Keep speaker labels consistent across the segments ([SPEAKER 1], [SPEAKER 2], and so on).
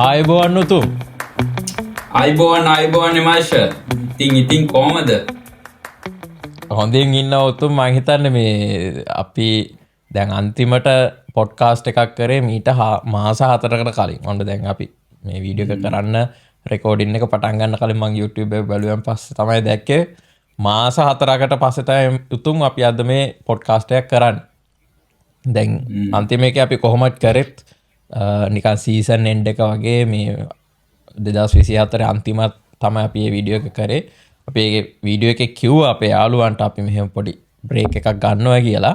[SPEAKER 1] ආයුබෝවන් උතුම්.
[SPEAKER 2] අයිබෝවන් එමාශ ඉතින් කොහමද?
[SPEAKER 1] හොඳින් ඉන්න උතුම්. මං හිතන්නේ මේ අපි දැන් අන්තිමට පොඩ්කාස්ට් එකක් කරේ මීට මාස 4කට කලින්. ඔන්න දැන් අපි මේ වීඩියෝ එක කරන්න රෙකෝඩින් එක පටන් ගන්න කලින් මං YouTube එක බැලුවෙන් පස්සේ තමයි දැක්කේ මාස 4කට පස්සේ තමයි උතුම් අපි අද මේ පොඩ්කාස්ට් එකක් කරන්නේ. දැන් අන්තිම එකේ අපි කොහොමද කරෙත් නිකන් සීසන් එන්ඩ් එක වගේ මේ 2024 අන්තිමත් තමයි අපි මේ වීඩියෝ එක කරේ. අපි මේ වීඩියෝ එකේ කිව්වා අපේ යාළුවන්ට අපි මෙහෙම පොඩි බ්‍රේක් එකක් ගන්නවා කියලා.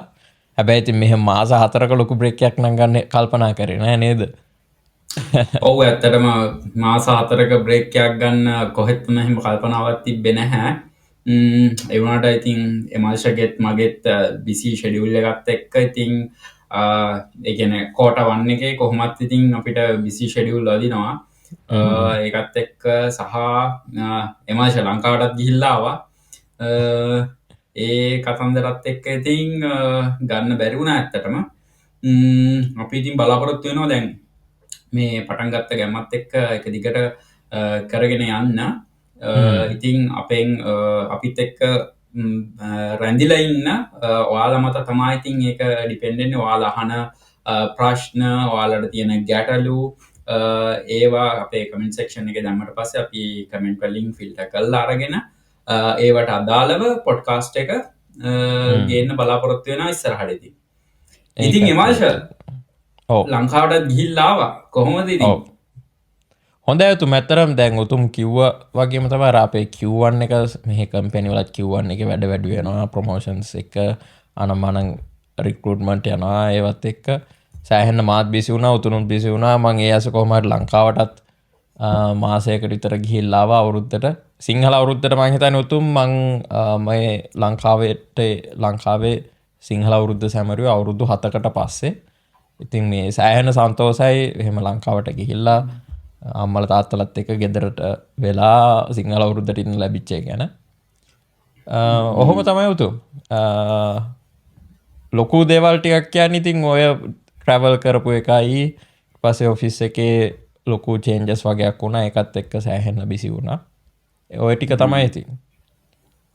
[SPEAKER 1] හැබැයි ඉතින් මෙහෙම මාස 4ක ලොකු බ්‍රේක් එකක් නම් ගන්න කල්පනා කරේ නෑ නේද?
[SPEAKER 2] ඔව් ඇත්තටම මාස 4ක බ්‍රේක් එකක් ගන්න කොහෙත්ම එහෙම කල්පනාවක් තිබ්බේ නැහැ. ඒ වුණාට ඉතින් එමාල්ෂගෙත් මගෙත් බිසි ෂෙඩියුල් එකත් එක්ක ඉතින් ඒ කියන්නේ කෝටා 1 එකේ කොහොමත් ඉතින් අපිට බිසි ෂෙඩියුල් වදිනවා. ඒකත් එක්ක සහ එමාල්ෂ ලංකාවටත් ගිහිල්ලා ආවා. ඒ කතන්දරත් එක්ක ඉතින් ගන්න බැරි වුණා ඇත්තටම. අපි ඉතින් බලාපොරොත්තු වෙනවා දැන් මේ පටන් ගත්ත ගැම්මත් එක්ක එක දිගට කරගෙන යන්න. ඉතින් අපිත් එක්ක රැඳිලා ඉන්න ඔයාලා මත තමයි ඉතින් ඒක ඩිපෙන්ඩ් වෙන්නේ. ඔයාලා අහන ප්‍රශ්න, ඔයාලට තියෙන ගැටලු ඒවා අපේ කමෙන්ට් සෙක්ෂන් එකේ දැම්මට පස්සේ අපි කමෙන්ට් වලින් ෆිල්ටර් කරලා අරගෙන ඒවට අදාළව පොඩ්කාස්ට් එක ගේන්න බලාපොරොත්තු වෙනවා ඉස්සරහටදී. ඉතින් එමාල්ෂ ලංකාවටත් ගිහිල්ලා ආවා. කොහොමද ඉතින්?
[SPEAKER 1] හොඳයි උතුම්. ඇත්තරම් දැන් උතුම් කිව්වා වගේම තමයි අපේ Q1 එක මෙහි කම්පැනි වලත් Q1 එකේ වැඩ වෙනවා. ප්‍රොමෝෂන්ස් එක අනම්මනම් රික්‍රූට්මන්ට් යනවා. ඒවත් එක්ක සෑහෙන්න මාත් බිසි වුණා, උතුනුත් බිසි වුණා. මම ඒ ඇස කොහොම හරි ලංකාවටත් මාසයකට විතර ගිහිල්ලා ආවා අවුරුද්දට. සිංහල අවුරුද්දට මම හිතන්නේ උතුම් මම මේ ලංකාවේ සිංහල අවුරුද්ද සැමරුවේ අවුරුදු 7කට පස්සේ. ඉතින් මේ සෑහෙන සන්තෝෂයි එහෙම ලංකාවට ගිහිල්ලා අම්මල තාත්තලත් එක්ක ගෙදරට වෙලා සිංහල අවුරුද්දට ඉන්න ලැබිච්ච එක ගැන. ඔහොම තමයි උතුම්. ලොකු දේවල් ටිකක් කියන්නේ ඉතින් ඔය ට්‍රැවල් කරපු එකයි ඊපස්සේ ඔෆිස් එකේ ලොකු චේන්ජස් වගේක් වුණා. ඒකත් එක්ක සෑහෙන්න බිසි වුණා. ඔය ටික තමයි ඉතින්.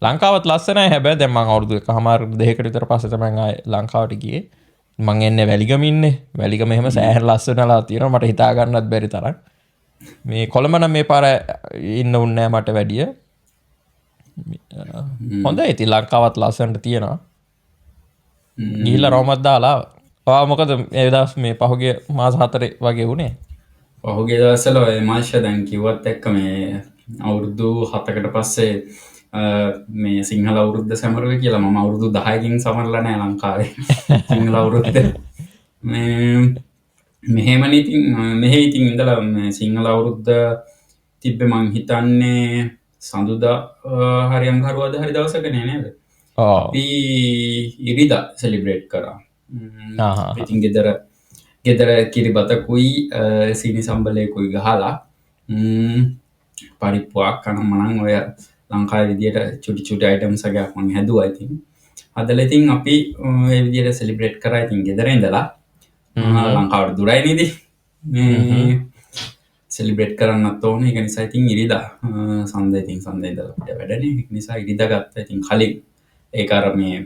[SPEAKER 1] ලංකාවත් ලස්සනයි. හැබැයි දැන් මම අවුරුදු එකමාර දෙකකට විතර පස්සේ තමයි ආයේ ලංකාවට ගියේ. මං එන්නේ වැලිගම ඉන්නේ. වැලිගම එහෙම සෑහෙන ලස්සනලා තියෙනවා. මට හිතා ගන්නත් බැරි තරම්. මේ කොළඹ නම් මේ පාර ඉන්න උන්නේ මට වැඩිය. හොඳයි. ඉතින් ලංකාවත් ලස්සනට තියෙනවා. ගිහිල්ලා රෝමත් දාලා මොකද මේ දවස් මේ පහුගිය මාස 4 වගේ වුණේ?
[SPEAKER 2] පහුගිය දවස්වල ඔය මාෂ දැන් කිව්වත් එක්ක මේ අවුරුදු 7කට පස්සේ මේ සිංහල අවුරුද්ද සැමරුවේ කියලා. මම අවුරුදු 10කින් සමරලා නැහැ ලංකාවේ සිංහල අවුරුද්ද. මෙහෙමනේ ඉතින් මෙහෙ ඉතින් ඉඳලා සිංහල අවුරුද්ද තිබ්බේ මං හිතන්නේ සඳුදා හරි අඟහරුවාදා හරි දවසක නේද? අපි ඉරිදා සෙලිබ්‍රේට් කරා. ඉතින් ගෙදර කිරිබතකුයි සීනි සම්බලයකුයි ගහලා පරිප්පුවක් කනමනම් ඔය ලංකාවේ විදියට චුටි අයිටම්ස් එකක් මම හැදුවා. ඉතින් අදලා ඉතින් අපි මේ විදියට සෙලිබ්‍රේට් කරා. ඉතින් ගෙදර ඉඳලා ලංකාවට දුරයි නේද මේ සෙලිබ්‍රේට් කරන්නත් ඕනේ. ඒක නිසා ඉතින් ඉරිදා සන්දේ ඉඳලා අපිට වැඩනේ. ඒක නිසා ඉරිදා ගත්තා. ඉතින් කලින් ඒක අර මේ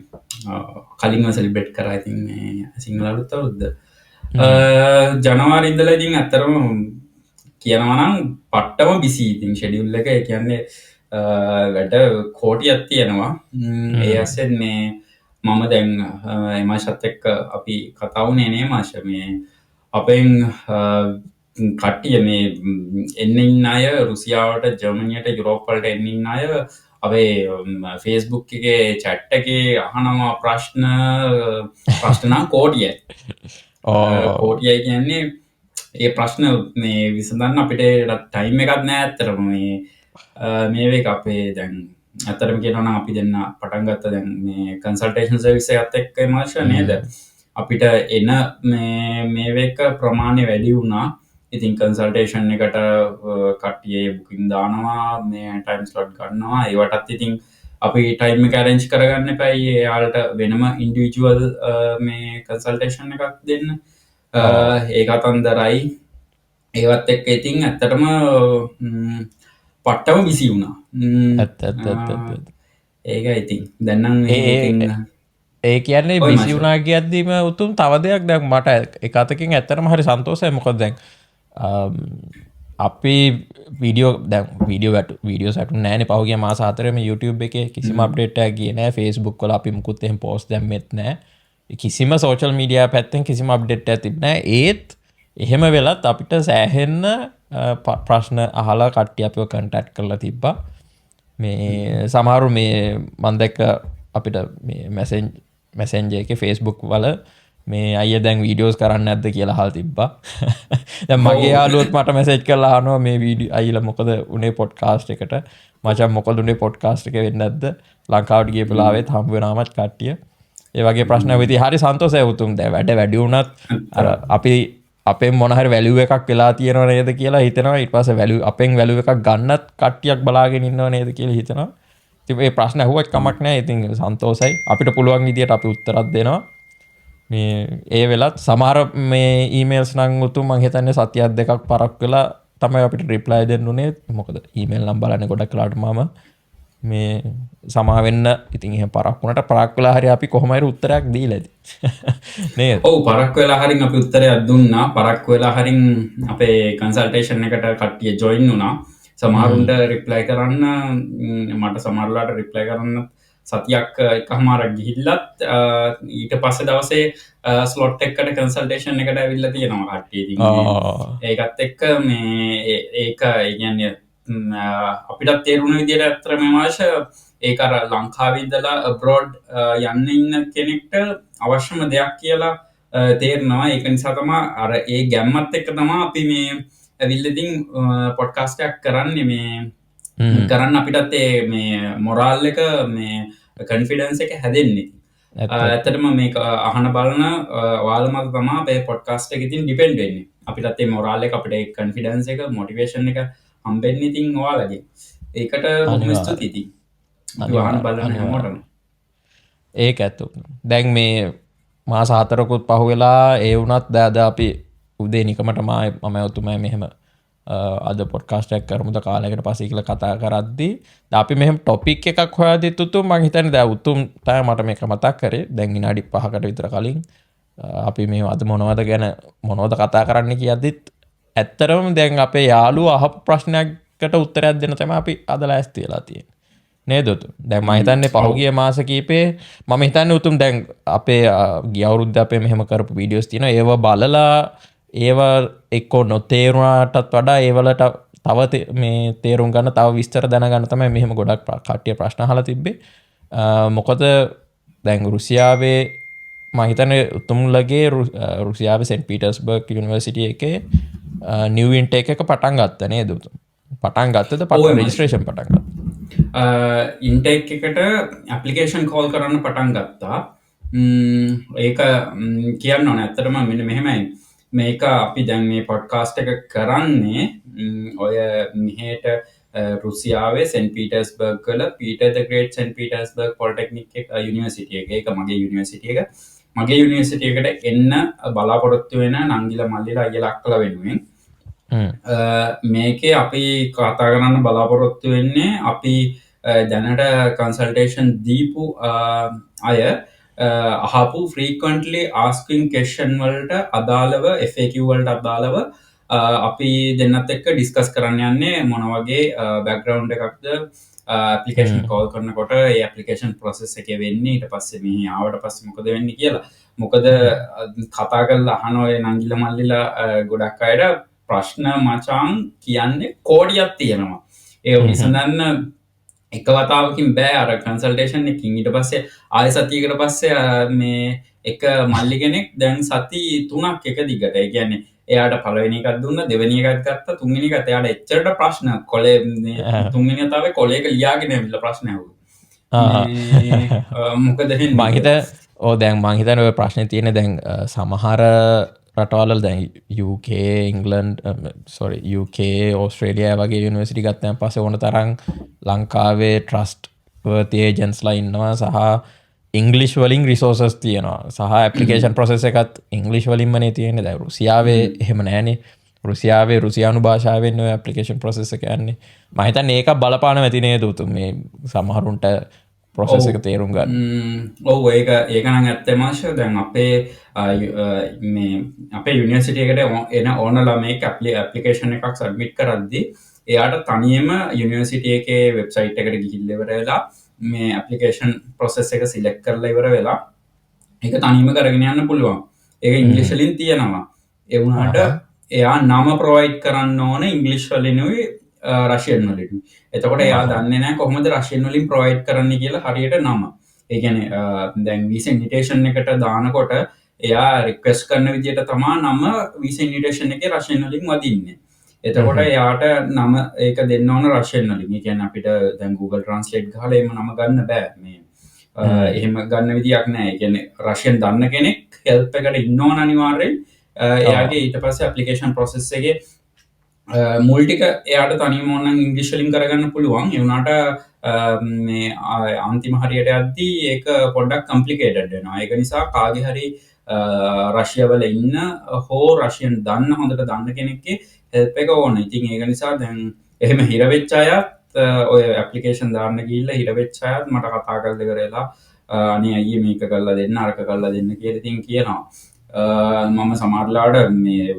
[SPEAKER 2] කලින්ම සෙලිබ්‍රේට් කරා. ඉතින් මේ සිංහල අලුත් අවුරුද්ද ජනවාරි ඉඳලා ඉතින් ඇත්තටම කියනවා නම් පට්ටම බිසි. ඉතින් ෂෙඩියුල් එක ඒ කියන්නේ වැඩ කෝටියක් තියෙනවා. ඒ ඇස්සෙන් මේ මම දැන් එමාෂත් එක්ක අපි කතා වුණේ නේ මාෂ මේ අපෙන් කට්ටිය මේ එන්න ඉන්න අය රුසියාවට, ජර්මනියට, යුරෝප් වලට එන්න ඉන්න අය අපේ Facebook එකේ chat එකේ අහනවා ප්‍රශ්න නම් කෝටියයි. කෝටියයි කියන්නේ ඒ ප්‍රශ්න මේ විසඳන්න අපිට ටයිම් එකක් නෑ ඇත්තටම. මේ වේක අපේ දැන් ඇත්තටම කියනවා නම් අපි දෙන්න පටන් ගත්ත දැන් මේ කන්සල්ටේෂන් සර්විස් එකත් එක්ක මාෂ නේද? අපිට එන මේ වේක ප්‍රමාණය වැඩි වුණා. ඉතින් කන්සල්ටේෂන් එකට කට්ටිය බුකින් දානවා, මේ ටයිම් ස්ලොට් ගන්නවා. ඒවටත් ඉතින් අපි ටයිම් එක arrange කරගන්න එපයි. එයාලට වෙනම ඉන්ඩිවිජුවල් මේ කන්සල්ටේෂන් එකක් දෙන්න. ඒ කතන්දරයි ඒවත් එක්ක ඉතින් ඇත්තටම පට්ටම විසි වුණා. ඒක ඉතින් දැන්නම් ඉතින්
[SPEAKER 1] ඒ කියන්නේ
[SPEAKER 2] ඔය
[SPEAKER 1] බිසි
[SPEAKER 2] මාෂේ.
[SPEAKER 1] වුනා කියද්දීම උතුම් තව දෙයක් දැන් මට එක අතකින් ඇත්තටම හරි සන්තෝෂයි. මොකද දැන් අපි වීඩියෝ දැන් වීඩියෝ සැටුන් නෑනේ පහුගිය මාස 4ෙම YouTube එකේ කිසිම අප්ඩේට් එකක් ගියේ නෑ. Facebook වල අපි මුකුත් එහෙම පෝස්ට් දැම්මෙත් නෑ. කිසිම සෝෂල් මීඩියා පැත්තෙන් කිසිම අප්ඩේට් එකක් තිබ්බේ නෑ. ඒත් එහෙම වෙලත් අපිට සෑහෙන්න ප්‍රශ්න අහලා කට්ටිය අපිව කන්ටැක්ට් කරලා තිබ්බා. මේ සමහරු මේ මම දැක්ක අපිට මේ මැසෙන්ජර් එකේ Facebook වල මේ අයියා දැන් වීඩියෝස් කරන්න නැද්ද කියලා අහලා තිබ්බා. දැන් මගේ යාළුවොත් මට මැසේජ් කරලා අහනවා මේ වීඩියෝ අයියලා මොකද උනේ පොඩ්කාස්ට් එකට. මචං මොකද උනේ පොඩ්කාස්ට් එක වෙන්නේ නැද්ද? ලංකාවට ගිය වෙලාවෙත් හම්බ වෙනාමත් කට්ටිය. ඒ වගේ ප්‍රශ්න වෙති. හරි සන්තෝෂයි උතුම්. දැන් වැඩි වුණත් අර අපි අපෙන් මොන හරි වැලියු එකක් වෙලා තියෙනව නේද කියලා හිතනවා. ඊට පස්සේ වැලියු අපෙන් වැලියු එකක් ගන්නත් කට්ටියක් බලාගෙන ඉන්නව නේද කියලා හිතනවා. ඉතින් මේ ප්‍රශ්න අහුවක් කමක් නැහැ. ඉතින් සන්තෝෂයි. අපිට පුළුවන් විදියට අපි උත්තරත් දෙනවා. මේ ඒ වෙලත් සමහර මේ ඊමේල්ස් නම් උතුම් මං හිතන්නේ සතියක් දෙකක් පරක් වෙලා තමයි අපිට රිප්ලයි දෙන්න උනේ. මොකද ඊමේල් නම් බලන්නේ ගොඩක් වෙලාට මම මේ සමා වෙන්න ඉතින් එහෙම පරක් වුණාට පරක් වෙලා හරි අපි කොහොම හරි උත්තරයක් දීලා ඇති. නේද?
[SPEAKER 2] ඔව් පරක් වෙලා හරින් අපි උත්තරයක් දුන්නා. පරක් වෙලා හරින් අපේ කන්සල්ටේෂන් එකට කට්ටිය ජොයින් වුණා. සමහරුන්ට රිප්ලයි කරන්න මට සමහරලාට රිප්ලයි කරන්න සතියක් එකමාරක් ගිහිල්ලත් ඊට පස්සේ දවසේ ස්ලොට් එකකට කන්සල්ටේෂන් එකට ඇවිල්ලා තියෙනවා කට්ටිය. ඉතින් ඒකත් එක්ක මේ ඒක කියන්නේ අපිටත් තේරුණ විදිහට අත්‍තරම මාෂ ඒක අර ලංකාවේ ඉඳලා abroad යන්න ඉන්න කෙනෙක්ට අවශ්‍යම දෙයක් කියලා තේරෙනවා. ඒක නිසා තමයි අර ඒ ගැම්මත් එක්ක තමයි අපි මේ ඇවිල්ලා ඉතින් පොඩ්කාස්ට් එකක් කරන්නේ මේ කරන්න අපිටත් මේ මොරාල් එක මේ කන්ෆිඩන්ස් එක හැදෙන්නේ. ඇත්තටම මේක අහන බලන ඔයාලා මත තමයි අපේ පොඩ්කාස්ට් එක ඉතින් ඩිපෙන්ඩ් වෙන්නේ. අපිටත් මේ මොරාල් එක අපිට කන්ෆිඩන්ස් එක මොටිවේෂන් එක හම්බෙන්නේ ඉතින් ඔයාලගේ. ඒකට බොහොම ස්තුතියි ඉතින්. අහන බලන හැමෝටම.
[SPEAKER 1] ඒක ඇත්ත. දැන් මේ මාස 4කුත් පහුවෙලා ඒ වුණත් දැන් අපි උදේ නිකමට මම ඔතුමයි මෙහෙම අද පොඩ්කාස්ට් එකක් කරමුද කාලයකට පස්සේ කියලා කතා කරද්දී අපි මෙහෙම ටොපික් එකක් හොයාදිත් උතුම් මං හිතන්නේ දැන් උතුම් තමයි මට මේක මතක් කරේ. දැන් විනාඩි 5කට විතර කලින් අපි මේ අද මොනවද කතා කරන්න කියද්දිත් ඇත්තරම දැන් අපේ යාළුවා අහපු ප්‍රශ්නයකට උත්තරයක් දෙන්න තමයි අපි අද ලෑස්ති වෙලා තියෙන්නේ. නේද උතුම්? දැන් මම හිතන්නේ පහුගිය මාස කීපේ මම හිතන්නේ උතුම් දැන් අපේ ගිය අවුරුද්දේ අපේ මෙහෙම කරපු වීඩියෝස් තියෙනවා. ඒව බලලා ඒව එක්කෝ නොතේරුණාටත් වඩා ඒවලට තව මේ තේරුම් ගන්න තව විස්තර දැනගන්න තමයි මෙහෙම ගොඩක් කට්ටිය ප්‍රශ්න අහලා තිබ්බේ. මොකද දැන් රුසියාවේ මම හිතන්නේ උතුම්ලගේ රුසියාවේ සෙන්ට් පීටර්ස්බර්ග් යුනිවර්සිටි එකේ නිව් ඉන්ටේක් එක පටන් ගත්තා නේද උතුම්? පටන් ගත්තද රෙජිස්ට්‍රේෂන් පටන් ගත්තා?
[SPEAKER 2] ඉන්ටේක් එකට ඇප්ලිකේෂන් කෝල් කරන්න පටන් ගත්තා. ඒක කියන්න ඕනේ ඇත්තටම මෙන්න මෙහෙමයි. මේක අපි දැන් මේ පොඩ්කාස්ට් එක කරන්නේ ඔය මෙහෙට රුසියාවේ සෙන්ට් පීටර්ස්බර්ග් වල පීටර් ද ග්‍රේට් සෙන්ට් පීටර්ස්බර්ග් පොලිටෙක්නික් යුනිවර්සිටි එක. ඒක මගේ යුනිවර්සිටි එක. මගේ යුනිවර්සිටි එකට එන්න බලාපොරොත්තු වෙන නංගිලා මල්ලිලා අයියලා අක්කලා වෙනුවෙන් මේකේ අපි කතා කරන්න බලාපොරොත්තු වෙන්නේ අපි දැනට කන්සල්ටේෂන් දීපු අය අහපු frequently asking question වලට අදාළව FAQ වලට අදාළව අපි දෙන්නත් එක්ක ඩිස්කස් කරන්න යන්නේ මොන වගේ බෑග්ග්‍රවුන්ඩ් එකක්ද ඇප්ලිකේෂන් කෝල් කරනකොට ඒ ඇප්ලිකේෂන් ප්‍රොසෙස් එකේ වෙන්නේ ඊට පස්සේ මෙහි ආවට පස්සේ මොකද වෙන්නේ කියලා. මොකද කතා කරලා අහන ඔය නංගිලා මල්ලිලා ගොඩක් අයට ප්‍රශ්න මචං කියන්නේ කෝඩියක් තියෙනවා. ඒ විසඳන්න එක වතාවකින් බෑ අර කන්සල්ටේෂන් එකකින්. ඊට පස්සේ ආයෙ සතියකට පස්සේ මේ එක මල්ලි කෙනෙක් දැන් සති 3ක් එක දිගට ඒ කියන්නේ එයාට පළවෙනි එකක් දුන්නා දෙවෙනි එකක් ගත්තා තුන්වෙනි එකත් එයාට එච්චරට ප්‍රශ්න කොලේ තුන්වෙනි වතාවේ කොලේක ලියාගෙන ඇවිල්ලා ප්‍රශ්න ඇහුවා. මොකද වෙන්නේ?
[SPEAKER 1] මං හිත දැන් මං හිතන්නේ ඔය ප්‍රශ්නේ තියෙන්නේ දැන් සමහර රටවල දැන් UK ඉංග්ලන්ඩ් UK ඕස්ට්‍රේලියා වගේ යුනිවර්සිටි ගත්තන් පස්සේ ඕන තරම් ලංකාවේ ට්‍රස්ට් වර්ති ඒජන්ට්ස්ලා ඉන්නවා සහ ඉංග්ලිෂ් වලින් රිසෝසස් තියෙනවා සහ ඇප්ලිකේෂන් ප්‍රොසෙස් එකත් ඉංග්ලිෂ් වලින්මනේ තියෙන්නේ. දැන් රුසියාවේ එහෙම නැහැනේ. රුසියාවේ රුසියානු භාෂාවෙන් ඔය ඇප්ලිකේෂන් ප්‍රොසෙස් එක යන්නේ මම හිතන්නේ ඒක බලපාන ඇති නේද උතුම් මේ සමහරුන්ට ප්‍රොසෙස් එක තේරුම් ගන්න
[SPEAKER 2] ඔව් ඒකනම් ඇත්තමාශ දැන් අපේ යුනිවර්සිටියකට එන ඕන ළමයෙක් ඇප්ලිකේෂන් එකක් සබ්මිට් කරද්දි එයාට තනියම යුනිවර්සිටිය එකේ වෙබ්සයිට් එකට ගිහිල්ලා ඉවර වෙලා මේ ඇප්ලිකේෂන් ප්‍රොසෙස් එක සිලෙක්ට් කරලා ඉවර වෙලා ඒක තනියම කරගෙන යන්න පුළුවන්. ඒක ඉංග්‍රීසි වලින් තියෙනවා. ඒ වුණාට එයා නම ප්‍රොවයිඩ් කරන්න ඕන ඉංග්‍රීසි වලිනුයි රෂියන් වලින්. එතකොට එයා දන්නේ නැහැ කොහොමද රෂියන් වලින් ප්‍රොවයිඩ් කරන්න කියලා හරියට නම. ඒ කියන්නේ දැන් වීසා ඉන්විටේෂන් එකට දානකොට එයා රික්වෙස්ට් කරන විදිහට තමයි නම වීසා ඉන්විටේෂන් එකේ රෂියන් වලින් වදින්නේ. එතකොට එයාට නම ඒක දෙන්න ඕන රෂියන් වලින්. ඒ කියන්නේ අපිට දැන් Google Translate ගහලා එහෙම නම ගන්න බෑ. මේ එහෙම ගන්න විදියක් නෑ. ඒ කියන්නේ රෂියන් දන්න කෙනෙක් හෙල්ප් එකට ඉන්න ඕන අනිවාර්යෙන්. එයාගේ ඊට පස්සේ ඇප්ලිකේෂන් ප්‍රොසෙස් එකේ මුල් ටික එයාට තනියම ඕනනම් ඉංග්‍රීසි වලින් කරගන්න පුළුවන්. ඒ වුණාට මේ අන්තිම හරියට යද්දී ඒක පොඩ්ඩක් කම්ප්ලිකේටඩ් වෙනවා. ඒක නිසා කාගේ හරි රෂියා වල ඉන්න හෝ රෂියන් දන්න හොඳට දන්න කෙනෙක්ගේ හෙල්ප් එක ඕන. ඉතින් ඒක නිසා දැන් එහෙම හිර වෙච්ච අයත් ඔය ඇප්ලිකේෂන් දාන්න ගිහිල්ලා හිර වෙච්ච අයත් මට කතා කරලා ඉවරලා අනේ අයියේ මේක කරලා දෙන්න අරක කරලා දෙන්න කියලා ඉතින් කියනවා. මම සමහරලාට මේ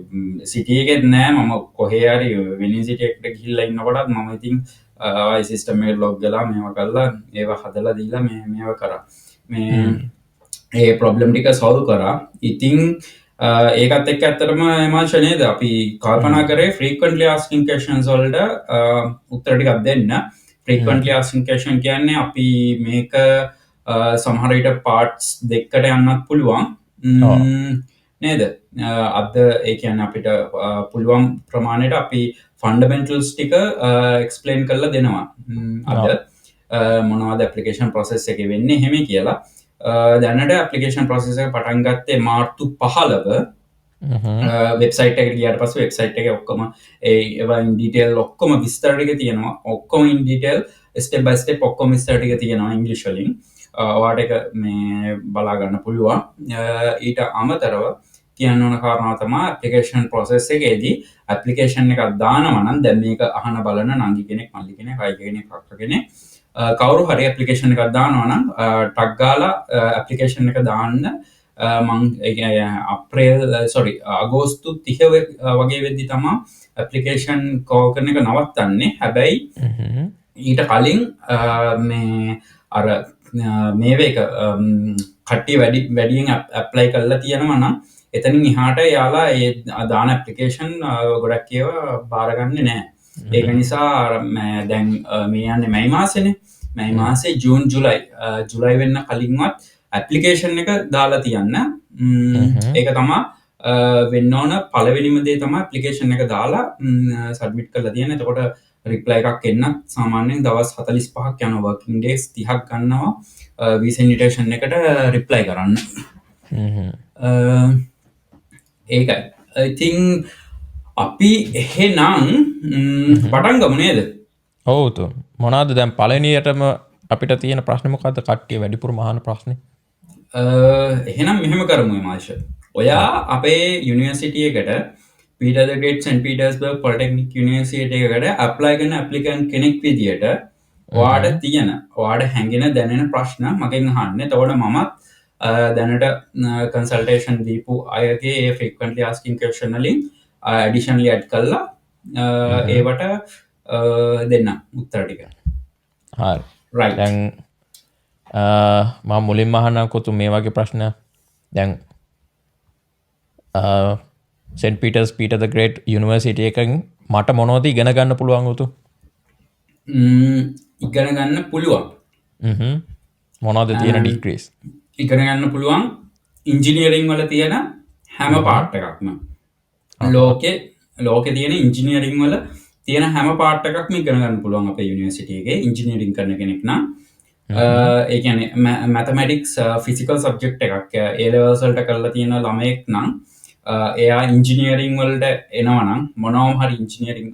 [SPEAKER 2] සිටි එකෙත් නෑ මම කොහේ හරි වෙන සිටි එකට ගිහිල්ලා ඉන්නකොටත් මම ඉතින් ආයි සිස්ටම් එකට ලොග් වෙලා මේවා කරලා ඒවා හදලා දීලා මේවා කරා. මේ ඒ ප්‍රොබ්ලම් ටික සෝල්ව් කරා. ඉතින් ඒකත් එක්ක ඇත්තටම එමාෂ නේද අපි කල්පනා කරේ frequently asking questions වලට උත්තර ටිකක් දෙන්න. frequently asking question කියන්නේ අපි මේක සමහර විට පාර්ට්ස් දෙකකට යන්නත් පුළුවන්. නේද අද ඒ කියන්නේ අපිට පුළුවන් ප්‍රමාණයට අපි ෆන්ඩමෙන්ටල්ස් ටික එක්ස්ප්ලেইন කරලා දෙනවා. අද මොනවද ඇප්ලිකේෂන් ප්‍රොසෙස් එකේ වෙන්නේ එහෙම කියලා. දැනට ඇප්ලිකේෂන් ප්‍රොසෙස් එක පටන් ගත්තේ මාර්තු 15 වෙබ්සයිට් එකට ගියාට පස්සේ වෙබ්සයිට් එකේ ඔක්කොම ඒවා ඉන් ඩීටේල් ඔක්කොම විස්තර ටික තියෙනවා. ඔක්කොම ඉන් ඩීටේල් ස්ටෙප් බයි ස්ටෙප් ඔක්කොම විස්තර ටික තියෙනවා ඉංග්‍රීසි වලින්. ඔයාට එක මේ බලා ගන්න පුළුවන්. ඊට අමතරව කියන්න ඕන කාරණාව තමයි ඇප්ලිකේෂන් ප්‍රොසෙස් එකේදී ඇප්ලිකේෂන් එකක් දානවා නම් දැන් මේක අහන බලන නංගි කෙනෙක් මල්ලි කෙනෙක් අය කෙනෙක් අක්ක කෙනෙක් කවුරු හරි ඇප්ලිකේෂන් එකක් දානවා නම් ටග් ගාලා ඇප්ලිකේෂන් එක දාන්න මං අගෝස්තු 30 වගේ වෙද්දි තමයි ඇප්ලිකේෂන් කෝ කරන එක නවත්තන්නේ. හැබැයි ඊට කලින් මේ අර මේක කට්ටිය වැඩියෙන් ඇප්ලයි කරලා තියෙනවා නම් එතනින් එහාට යාලා ඒ දාන ඇප්ලිකේෂන් ගොඩක් ඒවා බාරගන්නේ නැහැ. ඒක නිසා දැන් මේ යන්නේ මැයි මාසෙනේ. මැයි මාසේ ජූන් ජුලයි වෙන්න කලින්වත් ඇප්ලිකේෂන් එක දාලා තියන්න. ඒක තමයි වෙන්න ඕන පළවෙනිම දේ තමයි ඇප්ලිකේෂන් එක දාලා සබ්මිට් කරලා තියෙන. එතකොට රිප්ලයි එකක් එන්න සාමාන්‍යයෙන් දවස් 45ක් යනවා. වර්කින් ඩේස් 30ක් ගන්නවා වීසා ඉන්විටේෂන් එකට රිප්ලයි කරන්න. ඒකයි. ඉතින් අපි එහෙනම් පටන් ගමු නේද?
[SPEAKER 1] ඔව් තුන්. මොනවාද දැන් පළවෙනියටම අපිට තියෙන ප්‍රශ්නේ මොකද්ද? කට්ටිය වැඩිපුර මහාන ප්‍රශ්නේ.
[SPEAKER 2] එහෙනම් මෙහෙම කරමු මාෂ. ඔයා අපේ යුනිවර්සිටි එකට Peter the Great St. Petersburg Polytechnic University එකට apply කරන applicant කෙනෙක් විදියට ඔයාට හැඟෙන දැනෙන ප්‍රශ්න මගෙන් අහන්න. එතකොට මමත් දැනට කන්සල්ටේෂන් දීපු අයගේ frequently asking question වලින් additionally add කරලා ඒවට දෙන්න උත්තර ටික.
[SPEAKER 1] හරි.
[SPEAKER 2] right.
[SPEAKER 1] දැන් මම මුලින්ම අහන්නම්කො මේ වගේ ප්‍රශ්න. දැන් සෙන්ට් පීටර්ස් පීටර් ද ග්‍රේට් යුනිවර්සිටි එකකින් මට මොනවද ඉගෙන ගන්න පුළුවන් උතු?
[SPEAKER 2] ඉගෙන ගන්න පුළුවන්.
[SPEAKER 1] මොනවද තියෙන ඩිග්‍රීස්?
[SPEAKER 2] ඉගෙන ගන්න පුළුවන් ඉංජිනියරින් වල තියෙන හැම පාර්ට් එකක්ම. ලෝකේ තියෙන ඉංජිනියරින් වල තියෙන හැම පාර්ට් එකක්ම ඉගෙන ගන්න පුළුවන් අපේ යුනිවර්සිටි එකේ ඉංජිනියරින් කරන කෙනෙක් නම්. ඒ කියන්නේ මැතමැටික්ස් ෆිසිකල් සබ්ජෙක්ට් එකක් A levels වලට කරලා තියෙන ළමයෙක් නම් එයා ඉංජිනියරින් වලට එනවා නම් මොනවම හරි ඉංජිනියරින්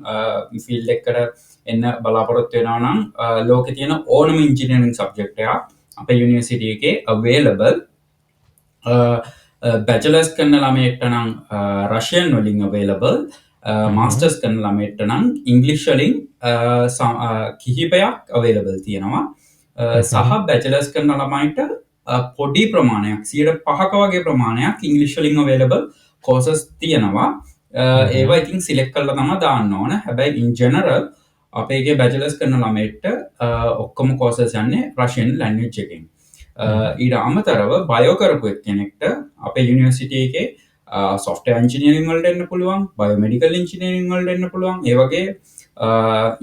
[SPEAKER 2] ෆීල්ඩ් එකකට එන්න බලාපොරොත්තු වෙනවා නම් ලෝකේ තියෙන ඕනම ඉංජිනියරින් සබ්ජෙක්ට් එකක් අපේ යුනිවර්සිටි එකේ available. බැචලර්ස් කරන ළමයෙක්ට නම් රෂියන් වලින් available. මාස්ටර්ස් කරන ළමයට නම් ඉංග්ලිෂ් වලින් කිහිපයක් අවේලබල් තියෙනවා. සහ බැචලර්ස් කරන ළමයිට පොඩි ප්‍රමාණයක් 5% වගේ ප්‍රමාණයක් ඉංග්ලිෂ් වලින් අවේලබල් කෝසස් තියෙනවා. ඒවා ඉතින් සිලෙක්ට් කරලා තමයි දාන්න ඕන. හැබැයි ඉන් ජෙනරල් අපේගේ බැචලර්ස් කරන ළමයට ඔක්කොම කෝසස් යන්නේ රෂියන් ලැන්ග්වේජ් එකෙන්. ඊට අමතරව බයෝ කරපු කෙනෙක්ට අපේ යුනිවර්සිටි එකේ software engineering වලට එන්න පුළුවන්, biomedical engineering වලට එන්න පුළුවන්, ඒ වගේ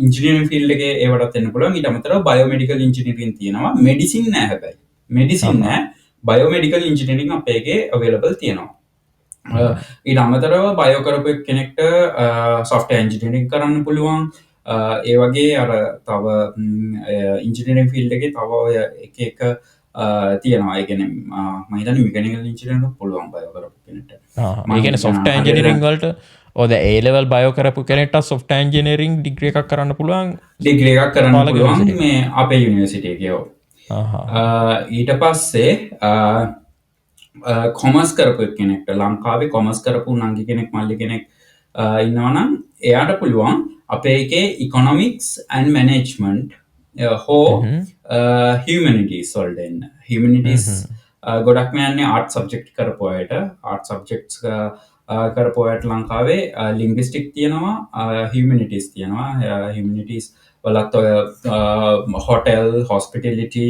[SPEAKER 2] engineering field එකේ ඒවටත් එන්න පුළුවන්. ඊට අමතරව biomedical engineering තියෙනවා. medicine නෑ හැබැයි. medicine නෑ, biomedical engineering අපේගේ available තියෙනවා. ඊට අමතරව බයෝ කරපු කෙනෙක්ට software engineering කරන්න පුළුවන්. ඒ වගේ අර තව engineering field එකේ තව ඔය එක තියෙනවා. ඒ කියන්නේ මම හිතන්නේ mechanical engineering පුළුවන් බයෝ කරපු කෙනෙක්ට.
[SPEAKER 1] ඒ කියන්නේ software engineering වලට ඔද A level බයෝ කරපු කෙනෙක්ට software engineering degree එකක් කරන්න පුළුවන්.
[SPEAKER 2] degree එකක් කරන්න පුළුවන් මේ අපේ යුනිවර්සිටි එකේ. ඊට පස්සේ කොමර්ස් කරපු කෙනෙක්ට, ලංකාවේ කොමර්ස් කරපු නංගි කෙනෙක් මල්ලි කෙනෙක් ඉන්නවනම් එයාට පුළුවන් අපේ එකේ ඉකොනොමික්ස් ඇන්ඩ් මැනේජ්මන්ට් හෝ හියුමැනිටිස් වලට එන්න. හියුමැනිටිස් ගොඩක්ම යන්නේ ආර්ට් සබ්ජෙක්ට් කරපු අයට. ආර්ට් සබ්ජෙක්ට්ස් කරපු අයට ලංකාවේ ලින්ග්විස්ටික් තියෙනවා, හියුමැනිටිස් තියෙනවා. හියුමැනිටිස් වලත් ඔය හොටෙල්, හොස්පිටැලිටි,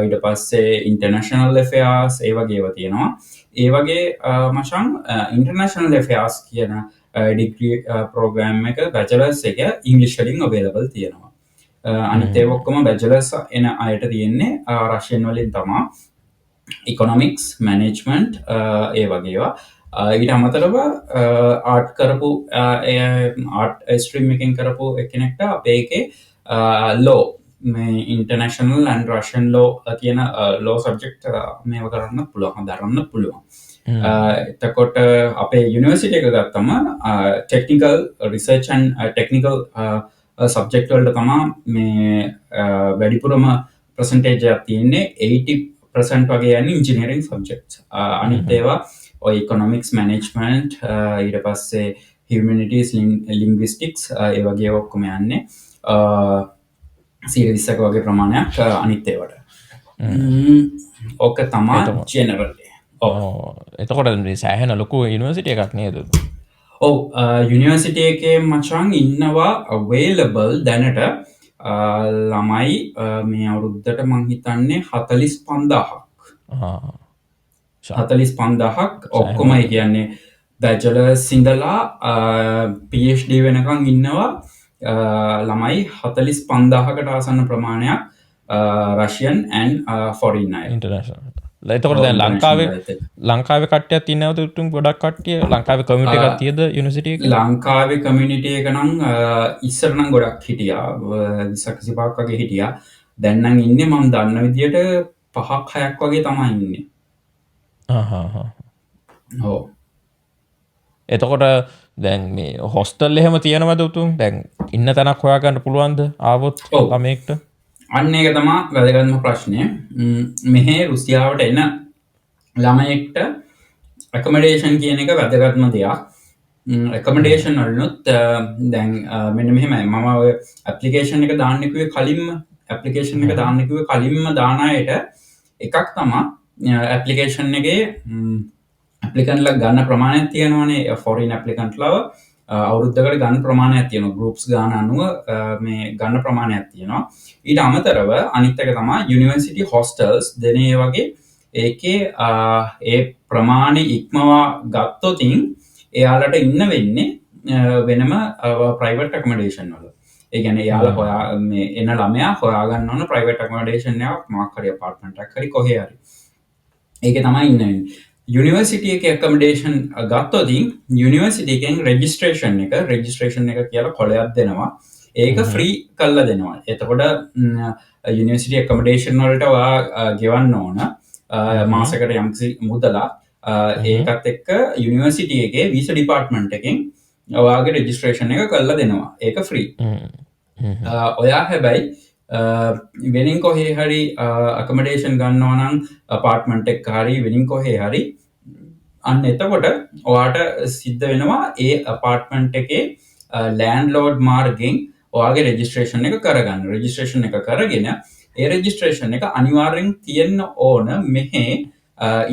[SPEAKER 2] ඊට පස්සේ ඉන්ටර්නැෂනල් ඇෆෙයාර්ස් ඒ වගේ ඒවා තියෙනවා. ඒ වගේ මචං ඉන්ටර්නැෂනල් ඇෆෙයාර්ස් කියන ඩිග්‍රී ප්‍රෝග්‍රෑම් එක බැචලර්ස් එක ඉංග්ලිෂ් වලින් අවේලබල් තියෙනවා. අනිත් ඒවා ඔක්කොම බැචලර්ස් එන අයට තියෙන්නේ රෂියන් වලින් තමයි. ඉකොනොමික්ස්, මැනේජ්මන්ට් ඒ වගේ ඒවා. ඊට අමතරව ආර්ට් කරපු ආර්ට් ස්ට්‍රීම් එකෙන් කරපු කෙනෙක්ට අපේ එකේ ලෝ මේ ඉන්ටර්නැෂනල් ඇන්ඩ් රෂියන් ලෝ කියන ලෝ සබ්ජෙක්ට් මේව කරන්න පුළුවන්, දරන්න පුළුවන්. එතකොට අපේ යුනිවර්සිටි එක ගත්තම technical research and technical subject වලට තමයි මේ වැඩිපුරම ප්‍රසන්ටේජ් එකක් තියෙන්නේ. 80% වගේ යන්නේ ඉන්ජිනියරින් සබ්ජෙක්ට්ස්. අනිත් ඒවා ඔය ඉකොනොමික්ස්, මැනේජ්මන්ට්, ඊට පස්සේ හියුමැනිටිස්, ලින්ග්විස්ටික්ස් ඒ වගේ ඔක්කොම යන්නේ 120ක වගේ ප්‍රමාණයක් අනිත් ඒවට. ඕක තමයි ජෙනරල්.
[SPEAKER 1] එතකොට සෑහෙන ලොකු යුනිවර්සිටි එකක් නේද?
[SPEAKER 2] ඔව්, යුනිවර්සිටි එකේ මචං ඉන්නවා අවේලබල් දැනට ළමයි මේ අවුරුද්දට මං හිතන්නේ 45000ක්. 45000ක් ඔක්කොම. ඒ කියන්නේ බැචලර්ස් ඉඳලා PhD වෙනකන් ඉන්නවා ළමයි 45000කට ආසන්න ප්‍රමාණයක් රෂියන් ඇන්ඩ් ෆොරින් අය.
[SPEAKER 1] ඉන්ටර්නැෂනල්. එතකොට දැන් ලංකාවේ කට්ටියක් ඉන්නවද? උතුම් ගොඩක් කට්ටිය ලංකාවේ කමියුනිටි එකක් තියද යුනිවර්සිටි එකේ?
[SPEAKER 2] ලංකාවේ කමියුනිටි එක නම් ඉස්සර නම් ගොඩක් හිටියා. 25ක් වගේ හිටියා. දැන් නම් ඉන්නේ මම දන්න විදියට 5ක් 6ක් වගේ තමයි ඉන්නේ. ඔව්.
[SPEAKER 1] එතකොට දැන් මේ හොස්ටල් එහෙම තියෙනවද උතුම්? දැන් ඉන්න තැනක් හොයාගන්න පුළුවන්ද ආවොත් ළමයෙක්ට?
[SPEAKER 2] අන්න ඒක තමයි වැදගත්ම ප්‍රශ්නය. මෙහේ රුසියාවට එන ළමයෙක්ට ඇකොමඩේෂන් කියන එක වැදගත්ම දෙයක්. ඇකොමඩේෂන් වලුත් දැන් මෙන්න මෙහෙමයි. මම ඔය ඇප්ලිකේෂන් එක දාන්න කිව්වේ කලින්ම දාන අයට එකක් තමයි ඇප්ලිකේෂන් එකේ ඇප්ලිකන්ට්ලා ගන්න ප්‍රමාණයක් තියෙනවානේ. ෆොරින් ඇප්ලිකන්ට්ලව අවුරුද්දකට ගන්න ප්‍රමාණයක් තියෙනවා. ගෲප්ස් ගන්න අනුව මේ ගන්න ප්‍රමාණයක් තියෙනවා. ඊට අමතරව අනිත් එක තමයි යුනිවර්සිටි හොස්ටල්ස් දෙන ඒ වගේ ඒකේ ඒ ප්‍රමාණය ඉක්මවා ගත්තොතින් එයාලට ඉන්න වෙන්නේ වෙනම ප්‍රයිවට් ඇකොමඩේෂන් වල. ඒ කියන්නේ එයාලා හොයා මේ එන ළමයා හොයාගන්න ඕන ප්‍රයිවට් ඇකොමඩේෂන් එකක් මොකක් හරි අපාර්ට්මන්ට් එකක් හරි කොහේ හරි. ඒකේ තමයි ඉන්න වෙන්නේ. යුනිවර්සිටි එකේ ඇකොමඩේෂන් ගත්තොතින් යුනිවර්සිටි එකෙන් රෙජිස්ට්‍රේෂන් එක කියලා කොලයක් දෙනවා. ඒක ෆ්‍රී කරලා දෙනවා. එතකොට යුනිවර්සිටි ඇකොමඩේෂන් වලට ඔයා ගෙවන්න ඕන මාසෙකට යම්කිසි මුදලක්. ඒකත් එක්ක යුනිවර්සිටි එකේ වීසා ඩිපාර්ට්මන්ට් එකෙන් ඔයාගේ රෙජිස්ට්‍රේෂන් එක කරලා දෙනවා. ඒක ෆ්‍රී. ඔයා හැබැයි වෙනින් කොහේ හරි ඇකොමඩේෂන් ගන්නවා නම් අපාර්ට්මන්ට් එක හරි වෙනින් කොහේ හරි අන්න එතකොට ඔයාට සිද්ධ වෙනවා ඒ apartment එකේ landlord මාර්ගෙන් ඔයාගේ registration එක කරගන්න. registration එක කරගෙන ඒ registration එක අනිවාර්යෙන් තියෙන්න ඕන මෙහි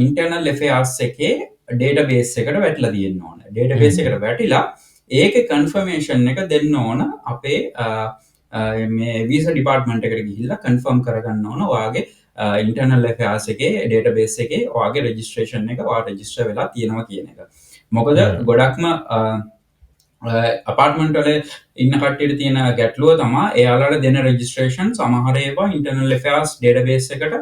[SPEAKER 2] internal affairs එකේ database එකට වැටලා තියෙන්න ඕන. database එකට වැටිලා ඒකේ confirmation එක දෙන්න ඕන අපේ මේ visa department එකට ගිහිල්ලා confirm කරගන්න ඕන ඔයාගේ internal affairs එකේ database එකේ ඔයාගේ registration එක ඔයා register වෙලා තියෙනවා කියන එක. මොකද ගොඩක්ම apartment වල ඉන්න කට්ටියට තියෙන ගැටලුව තමයි එයාලට දෙන registration සමහර ඒවා internal affairs database එකට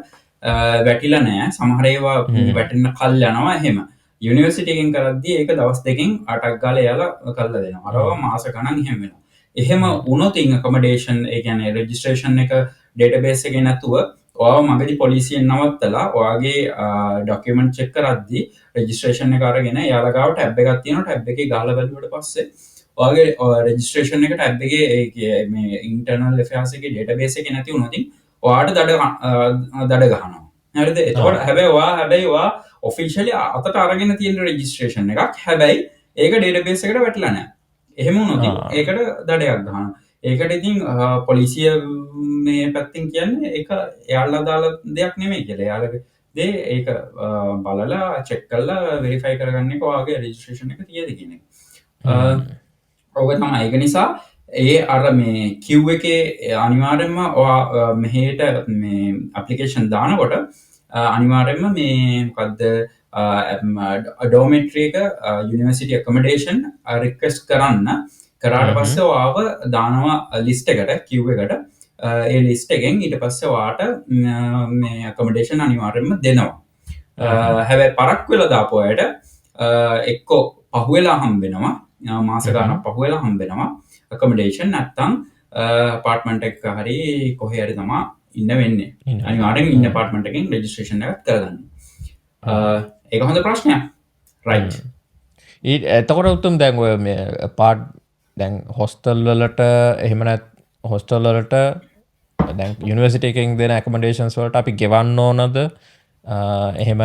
[SPEAKER 2] වැටිලා නැහැ. සමහර ඒවා වැටෙන්න කල් යනවා එහෙම. යුනිවර්සිටි එකෙන් කරද්දී ඒක දවස් දෙකකින් 8ක් ගාලා එයාලා කරලා දෙනවා. අරව මාස ගණන් එහෙම වෙනවා. එහෙම වුණොත් accommodation ඒ කියන්නේ registration එක database එකේ නැතුව ඔයාව මගදී පොලිසියෙන් නවත්තලා ඔයාගේ document check කරද්දී registration එක අරගෙන එයාලා ගාව tab එකක් තියෙනවා. tab එකේ ගහලා බැලුවට පස්සේ ඔයාගේ registration එක tab එකේ මේ internal affairs එකේ database එකේ නැති වුණොත් ඔයාට දඩ ගහනවා. හරිද? එතකොට හැබැයි ඔයා officially අතට අරගෙන තියෙන registration එකක්. හැබැයි ඒක database එකට වැටලා නැහැ. එහෙම වුණොත් ඒකට දඩයක් ගහනවා. ඒකට ඉතින් පොලිසිය මේ පැත්තෙන් කියන්නේ ඒක එයාලා දාලා දෙයක් නෙමෙයි කියලා. එයාලගේ දේ ඒක බලලා check කරලා verify කරගන්න එක ඔයාගේ registration එක තියද කියන එක. ඔක තමයි. ඒක නිසා ඒ අර මේ queue එකේ අනිවාර්යයෙන්ම ඔයා මෙහෙට මේ application දානකොට අනිවාර්යයෙන්ම මේ මොකද්ද dormitory එක university accommodation request කරන්න. කරාට පස්සේ ඔයාව දානවා list එකට queue එකට. ඒ list එකෙන් ඊට පස්සේ ඔයාට මේ accommodation අනිවාර්යයෙන්ම දෙනවා. හැබැයි පරක් වෙලා දාපු අයට එක්කෝ පහුවෙලා හම්බ වෙනවා. මාස ගානක් පහුවෙලා හම්බ වෙනවා accommodation. නැත්තම් apartment එකක හරි කොහේ හරි තමයි ඉන්න වෙන්නේ. අනිවාර්යෙන් ඉන්න apartment එකෙන් registration එකක් කරගන්න. ඒක හොඳ ප්‍රශ්නයක්. right.
[SPEAKER 1] එතකොට උතුම් දැන් ඔය මේ පාට් දැන් හොස්ටල් වලට එහෙම නැත් හොස්ටල් වලට දැන් යුනිවර්සිටි එකෙන් දෙන accommodations වලට අපි ගෙවන්න ඕනද? එහෙම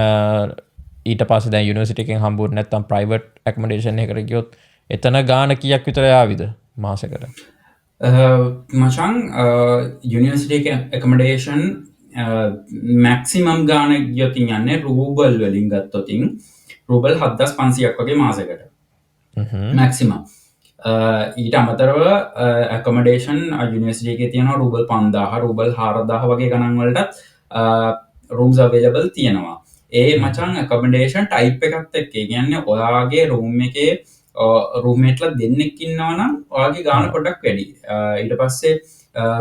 [SPEAKER 1] ඊට පස්සේ දැන් යුනිවර්සිටි එකෙන් හම්බුනේ නැත්නම් private accommodation එකකට ගියොත් එතන ගාන කීයක් විතර යාවිද මාසෙකට?
[SPEAKER 2] මචං යුනිවර්සිටි එකේ accommodation maximum ගාන ගියොත් යන්නේ රූබල් වලින් ගත්තොත් රූබල් 7500ක් වගේ මාසෙකට. maximum. ඊට අමතරව accommodation යුනිවර්සිටි එකේ තියෙනවා රූබල් 5000 රූබල් 4000 වගේ ගණන් වලටත් rooms available තියෙනවා. ඒ මචං accommodation type එකත් එක්ක කියන්නේ ඔයාගේ room එකේ roommate දෙන්නෙක් ඉන්නවා නම් ඔයාගේ ගාන පොඩ්ඩක් වැඩි. ඊට පස්සේ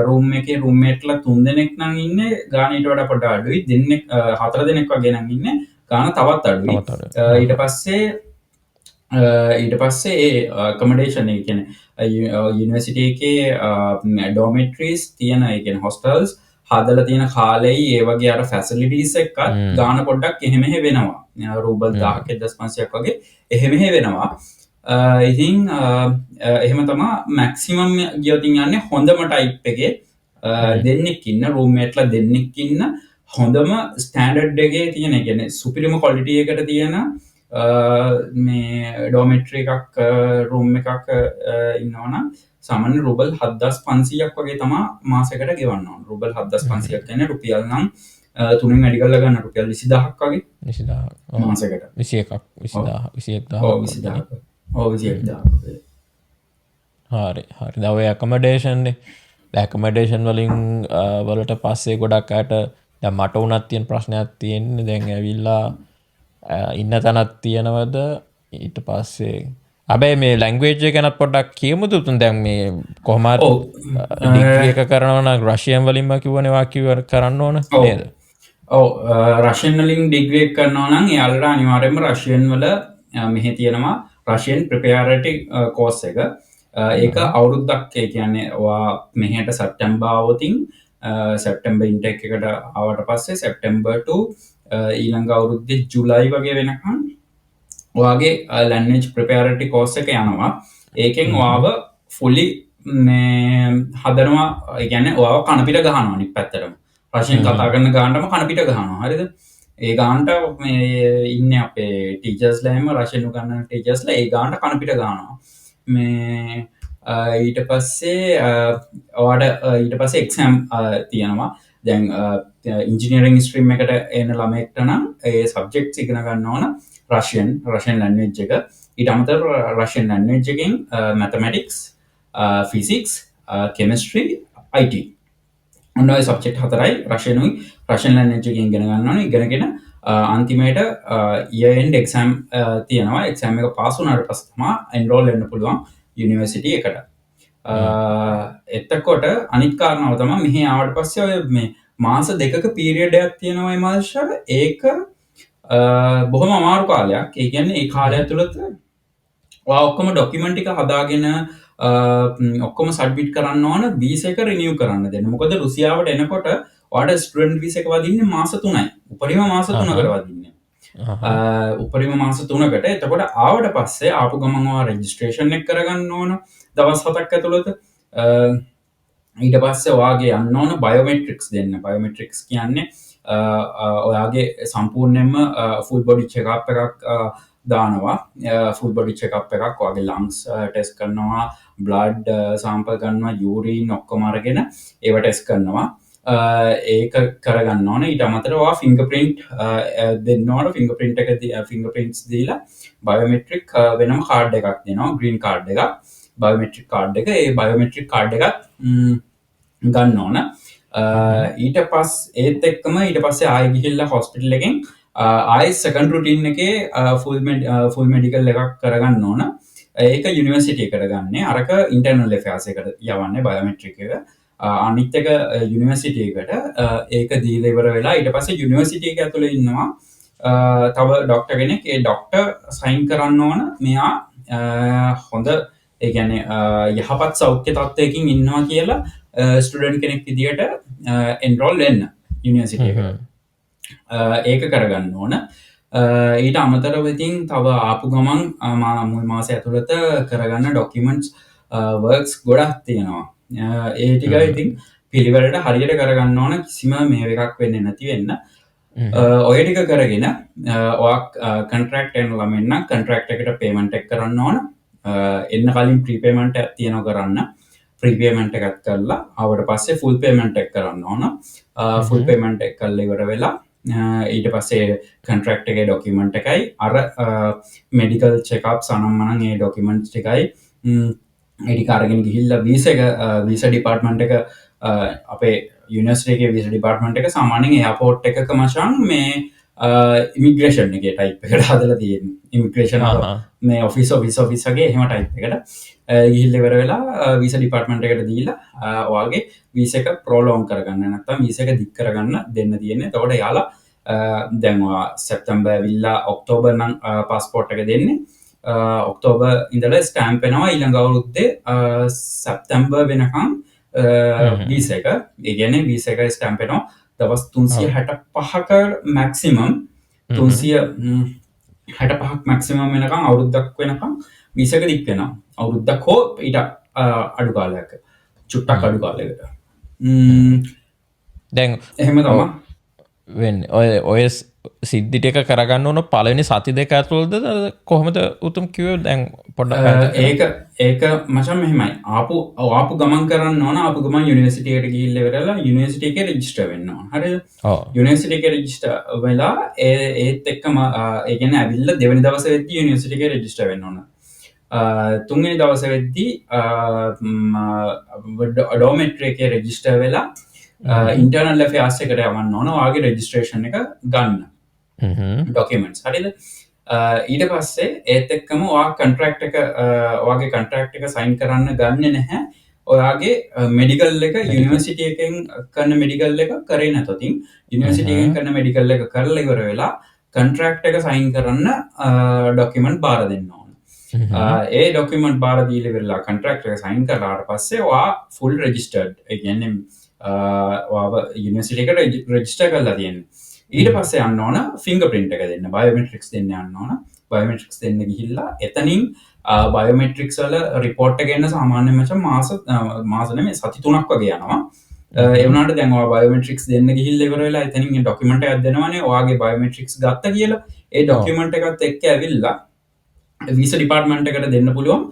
[SPEAKER 2] room එකේ roommate 3 දෙනෙක් නම් ඉන්නේ ගාන ඊට වඩා පොඩ්ඩක් අඩුයි. 4 දෙනෙක් වගේ නම් ඉන්නේ ගාන තවත් අඩුයි. ඊට පස්සේ ඒ accommodation එක කියන්නේ යුනිවර්සිටි එකේ dormitories තියෙන ඒ කියන්නේ hostels හදලා තියෙන කාලෙයි ඒ වගේ අර facilities එක්ක ගාන පොඩ්ඩක් එහෙම වෙනවා. රූබල් 1000ක් 1500ක් වගේ එහෙම වෙනවා. ඉතින් එහෙම තමයි maximum ගියොත් යන්නේ හොඳම type එකේ දෙන්නෙක් ඉන්න roommate දෙන්නෙක් ඉන්න හොඳම standard එකේ තියෙන ඒ කියන්නේ superior quality එකට තියෙන මේ dormitory එකක් room එකක් ඉන්නවනම් සාමාන්‍ය රුබල් 7500ක් වගේ තමයි මාසෙකට ගෙවන්න ඕන. රුබල් 7500ක් කියන්නේ රුපියල් නම් 3න් වැඩි කරලා ගන්න රුපියල් 20000ක් වගේ. 20000 මාසෙකට. 21ක් 21000 21000. ඔව් 21000.
[SPEAKER 1] හරි. දැන් ඔය accommodation වලින් වලට පස්සේ ගොඩක් අයට දැන් මට උනත් තියෙන ප්‍රශ්නයක් තියෙන්නේ දැන් ඇවිල්ලා ඉන්න තැනක් තියෙනවද ඊට පස්සේ හැබැයි මේ ලැන්ග්වේජ් එක ගැනත් පොඩ්ඩක් කියමුද උතුම් දැන් මේ කොහොම හරි ඩිග්‍රී එක කරනවා නම් රෂියන් වලින්ම කිව්වනේ වා කරන්න ඕන නේද?
[SPEAKER 2] ඔව් රෂියන් වලින් ඩිග්‍රී එක කරනවා නම් එයාලට අනිවාර්යයෙන්ම රෂියන් වල මෙහි තියෙනවා රෂියන් ප්‍රෙපැරටරි කෝස් එක. ඒක අවුරුද්දක් ඒ කියන්නේ ඔයා මෙහෙට සැප්තැම්බර් આવොතින් සැප්තැම්බර් ඉන්ටේක් එකට ආවට පස්සේ සැප්තැම්බර් to ඊළඟ අවුරුද්දේ ජුලයි වගේ වෙනකන් ඔයාගේ ලැන්ග්වේජ් ප්‍රෙපැරටරි කෝස් එක යනවා. ඒකෙන් ඔයාව ෆුලි මේ හදනවා. ඒ කියන්නේ ඔයාව කන පිට ගහනවා අනිත් පැත්තටම. රෂියන් කතා කරන ගානටම කන පිට ගහනවා. හරිද? ඒ ගාන්ට ඉන්න අපේ ටීචර්ස්ලෑම රශයනු ගන්න ටීචර්ස්ල ඒ ගාන්ට කණපිට ගානවා මේ ඊට පස්සේ ඔවාට ඊට පස්සේ එක්සෑම් තියෙනවා දැන් ඉංජිනීරිං ස්ට්‍රීම් එකට එන ළමෙක්ටනම් ඒ සබ්ජෙක්් ඉගෙන ගන්න ඕන රශයන් ලැන්වෙජ් එක ඊට අමතර රශයන් ලැන්වෙජ් එකෙන් මැතමටික්ස් ෆිසික්ස් කෙමස්ට්‍රී IT ඔන්නයි සබ්චෙක්් හතරයි රශයනුයි රශන් ලැන්ජකින් ගෙන ගන්නන ඉගෙනගෙන අන්තිමයට ඒන්ඩ එක්සම් තියෙනවා එක්සෑම එක පාසුනට පස්තමා එන්රෝල් එන්න පුළුවන් යුනිවර්සිටිය එකට එත්තකොට අනිත්කාරනාව තම මෙහි ආවට පස්සේ මේ මාස දෙකක පීරියඩයක් තියෙනවයි මාර්ශව ඒක බොහොම අමාරු කාලයක් ඒ කියන්නේ ඒ කාලය තුළත ඔක්කොම ඩොකිමෙන්ටික හදාගෙන ඔක්කොම සඩ්බිට් කරන්න ඕන වීස එක රිනියව් කරන්න දෙන්න මොකද රුසියාවට එනකොට වාට ස්ටඩන්ට් විස එක වදින්න මාස 3යි උපරිම මාස 3කට වදින්න උපරිම මාස 3කට එතකොට ආවට පස්සේ ආපු ගමන්වා රෙජිස්ට්‍රේෂන් එක කරගන්න ඕන දවස් 7ක් ඇතුළත ඊට පස්සේ ඔයාගේ යන්න ඕන බයෝමෙට්‍රික්ස් දෙන්න බයෝමෙට්‍රික්ස් කියන්නේ ඔයාගේ සම්පූර්ණයෙන්ම ෆුල් බොඩි චෙකප් එකක් දානවා ෆුල් බොඩි චෙකප් එකක් වගේ ලංස් ටෙස් කරනවා බ්ලඩ් සාම්පල් ගන්නවා යූරීන් ඔක්කොම අරගෙන ඒව ටෙස් කරනවා ඒක කරගන්න ඕන ඊට අමතරවා ෆිංග ප්‍රින්ට් දෙන්නවට ෆිංග ප්‍රින්ට් එක ෆිංග ප්‍රින්ට්ස් දීලා බයෝමෙට්‍රික් වෙනම කාඩ් එකක් දෙනවා ග්‍රීන් කාඩ් එකක් බයෝමෙට්‍රික් කාඩ් එක ඒ බයෝමෙට්‍රික් කාඩ් එකක් ගන්න ඕන ඊට පස් ඒත් එක්කම ඊට පස්සේ ආය ගිහිල්ල හොස්පිටල් එකෙන් ආයි සකන් රුටින් එක ෆුල් මෙඩිකල් එකක් කරගන්න ඕන ඒක යුනිවර්සිටිය කරගන්නේ අරක ඉන්ටර්නල් ෆෑසකට යවන්න බයෝමෙට්‍රික එක අනිත්තක යුනිවර්සිටියකට ඒක දීලෙවර වෙලා ඊට පස්සේ යුනිවර්සිටියක ඇතුළ ඉන්නවා තව ඩොක්ට කෙනෙක් ඒ ඩොක්ට සයින් කරන්න ඕන මෙයා හොඳ ඒගැන යහපත් සෞඛ්‍ය තත්වයකින් ඉන්නවා කියලා ස්ටඩන්් කෙනෙක් විදිට එන්රෝල් වෙන්න යුනිවර්සිටියක ඒක කරගන්න ඕන ඊට අමතරවතින් තව ආපු ගමන් මුල් මාස ඇතුළත කරගන්න ඩොකිමෙන්ට්ස් වර්ක්ස් ගොඩක් තියෙනවා ඒටික ඉතින් පිළිවලට හරියට කරගන්න ඕන කිසිම මේ එකක් වෙන්න නැති වෙන්න ඔය ටික කරගෙන කන්ට්‍රක්ට් එන ළමෙන්න්න කන්ට්‍රක්් එකට පේමෙන්ට් එක් කරන්න ඕන එන්න කලින් ප්‍රීපේමෙන්ට් තියෙන කරන්න ප්‍රීපේමෙන්ට් එකත් කරලා අවට පස්සේ ෆුල් පේමෙන්ට් එක් කරන්න ඕන ෆුල් පේමෙන්ට් එක් කල්ල ඉවර වෙලා ඊට පස්සේ කන්ට්‍රක්් එක ඩොකිමෙන්ට් එකයි අර මෙඩිකල් චෙකප් සනම්මනන් ඒ ඩොකිමෙන්ට් එකයි එඩිකාරගෙන ගිහිල්ල වීස එක වීස ඩිපාර්ට්මන්ට් එක අපේ යුනිස්ටේගේ විස ඩිපාර්ට්මන්ට් එක සාමානෙන් එයාපෝට් එක මචන් මේ ඉමිග්‍රේෂන් එක ටයිප් එකට හදල තියෙන ඉමිග්‍රේෂන් මේ ඔෆිස් ඔෆිසගේ හෙම ටයිප් එකට ගිහිල්ලෙවර වෙලා වීස ඩිපාර්ට්මන්ට් එකට දීලා ඔයාගේ වීස එක ප්‍රෝලෝන් කරගන්න නැත්තම් වීස එක දික් කරගන්න දෙන්න තියෙන්නේ තවට යාලා දැන්වා සැප්තම්බ විල්ලා ඔක්තෝබර් නම් පස්පෝට් එක දෙන්නේ ඔක්තෝබ ඉඳල ස්ටෑම්පෙනවා ඊළඟවුරුද්දේ සැප්තැම්බර් වෙනකම් වීස එක ඒගැන වීස එක ස්ටෑම්පෙනවා දවස් 365ක මැක්සිමම් 365ක් මැක්සිමම් වෙනකම් අවුරුද්දක් වෙනකම් වීසක දික්වෙනවා අවුරුද්දක් හෝ ඊට අඩු කාලයක චුට්ටක් අඩු කාලයකට
[SPEAKER 1] දැන්
[SPEAKER 2] එහෙම තමා
[SPEAKER 1] වෙන්න ඔය සිද්ධිට එක කරගන්න ඕන පලනි සති දෙක ඇතුළද කොහොමද උතුම් කිව දැන් පොඩ්ඩ
[SPEAKER 2] ඒක මචන් මෙහෙමයි ආපු ගමන් කරන්න ඕන අප ගම යුනිවර්සිටියට ගිල්ල වෙරලා යුනිවර්සිටික රජිස්ට වෙන්න හරි යුනිවර්සිටික රජිස්ට වෙලා ඒත් එක්කම ඒගෙන ඇවිල්ල දෙවනි දවස වෙද්දි යුනිවර්සිටික රජිස්ට වෙන්න ඕන තුන්ගනි දවස වෙද්දී ඩෝමෙට්‍රේක රජිස්ට වෙලා ඉන්ටර්නල් ෆෑස් එකට යවන්න ඕන වගේ රජිස්ට්‍රේෂන් එක ගන්න ඩොකමෙන්ට්ස් හරිද ඊට පස්සේ ඒත් එක්කම කන්ට්‍රක්් එක වගේ කන්ට්‍රක්් එක සයින් කරන්න ගන්න නැහැ ඔයාගේ මෙඩිකල් එක යුනිවර්සිටියකෙන් කරන්න මෙඩිකල් එක කරේ නැතොතින් යුනිවර්සිටියෙන් කරන මෙඩිකල් එක කරල ඉවර වෙලා කන්ට්‍රක්් එක සයින් කරන්න ඩොකිමෙන්ට් බාර දෙන්න ඕන ඒ ඩොකිමෙන්ට් බාර දීල වෙලා කන්ට්‍රක්් එක සයින් කරලාට පස්සේ වා ෆුල් රජිස්ටර්ඩ් එකන්නේ යුනිවර්සිටික රජිස්ට කරලා තියන්න ඊට පස්සේ යන්න ඕන ෆිංග ප්‍රින්ට් එක දෙන්න බයෝමෙට්‍රික්ස් දෙන්න යන්න ඕන බයෝමෙට්‍රික්ස් දෙන්න ගිහිල්ලා එතනින් බයෝමෙට්‍රික්ස් වල රිපෝට් එක ගන්න සාමාන්‍ය මචං මාසන මේ සති 3ක් වගේ යනවා එවනට දැන්වා බයෝමට්‍රික්ස් දෙන්න ගිහිල් ඉවරලා එතනින් ඩොකියුමන්ට් එකක් දෙනවනේ ඔයාගේ බයෝමට්‍රික්ස් ගත්ත කියලා ඒ ඩොකියුමන්ට් එකත් එක්ක ඇවිල්ලා වීස ඩිපාර්ට්මන්ට් එකට දෙන්න පුළුවන්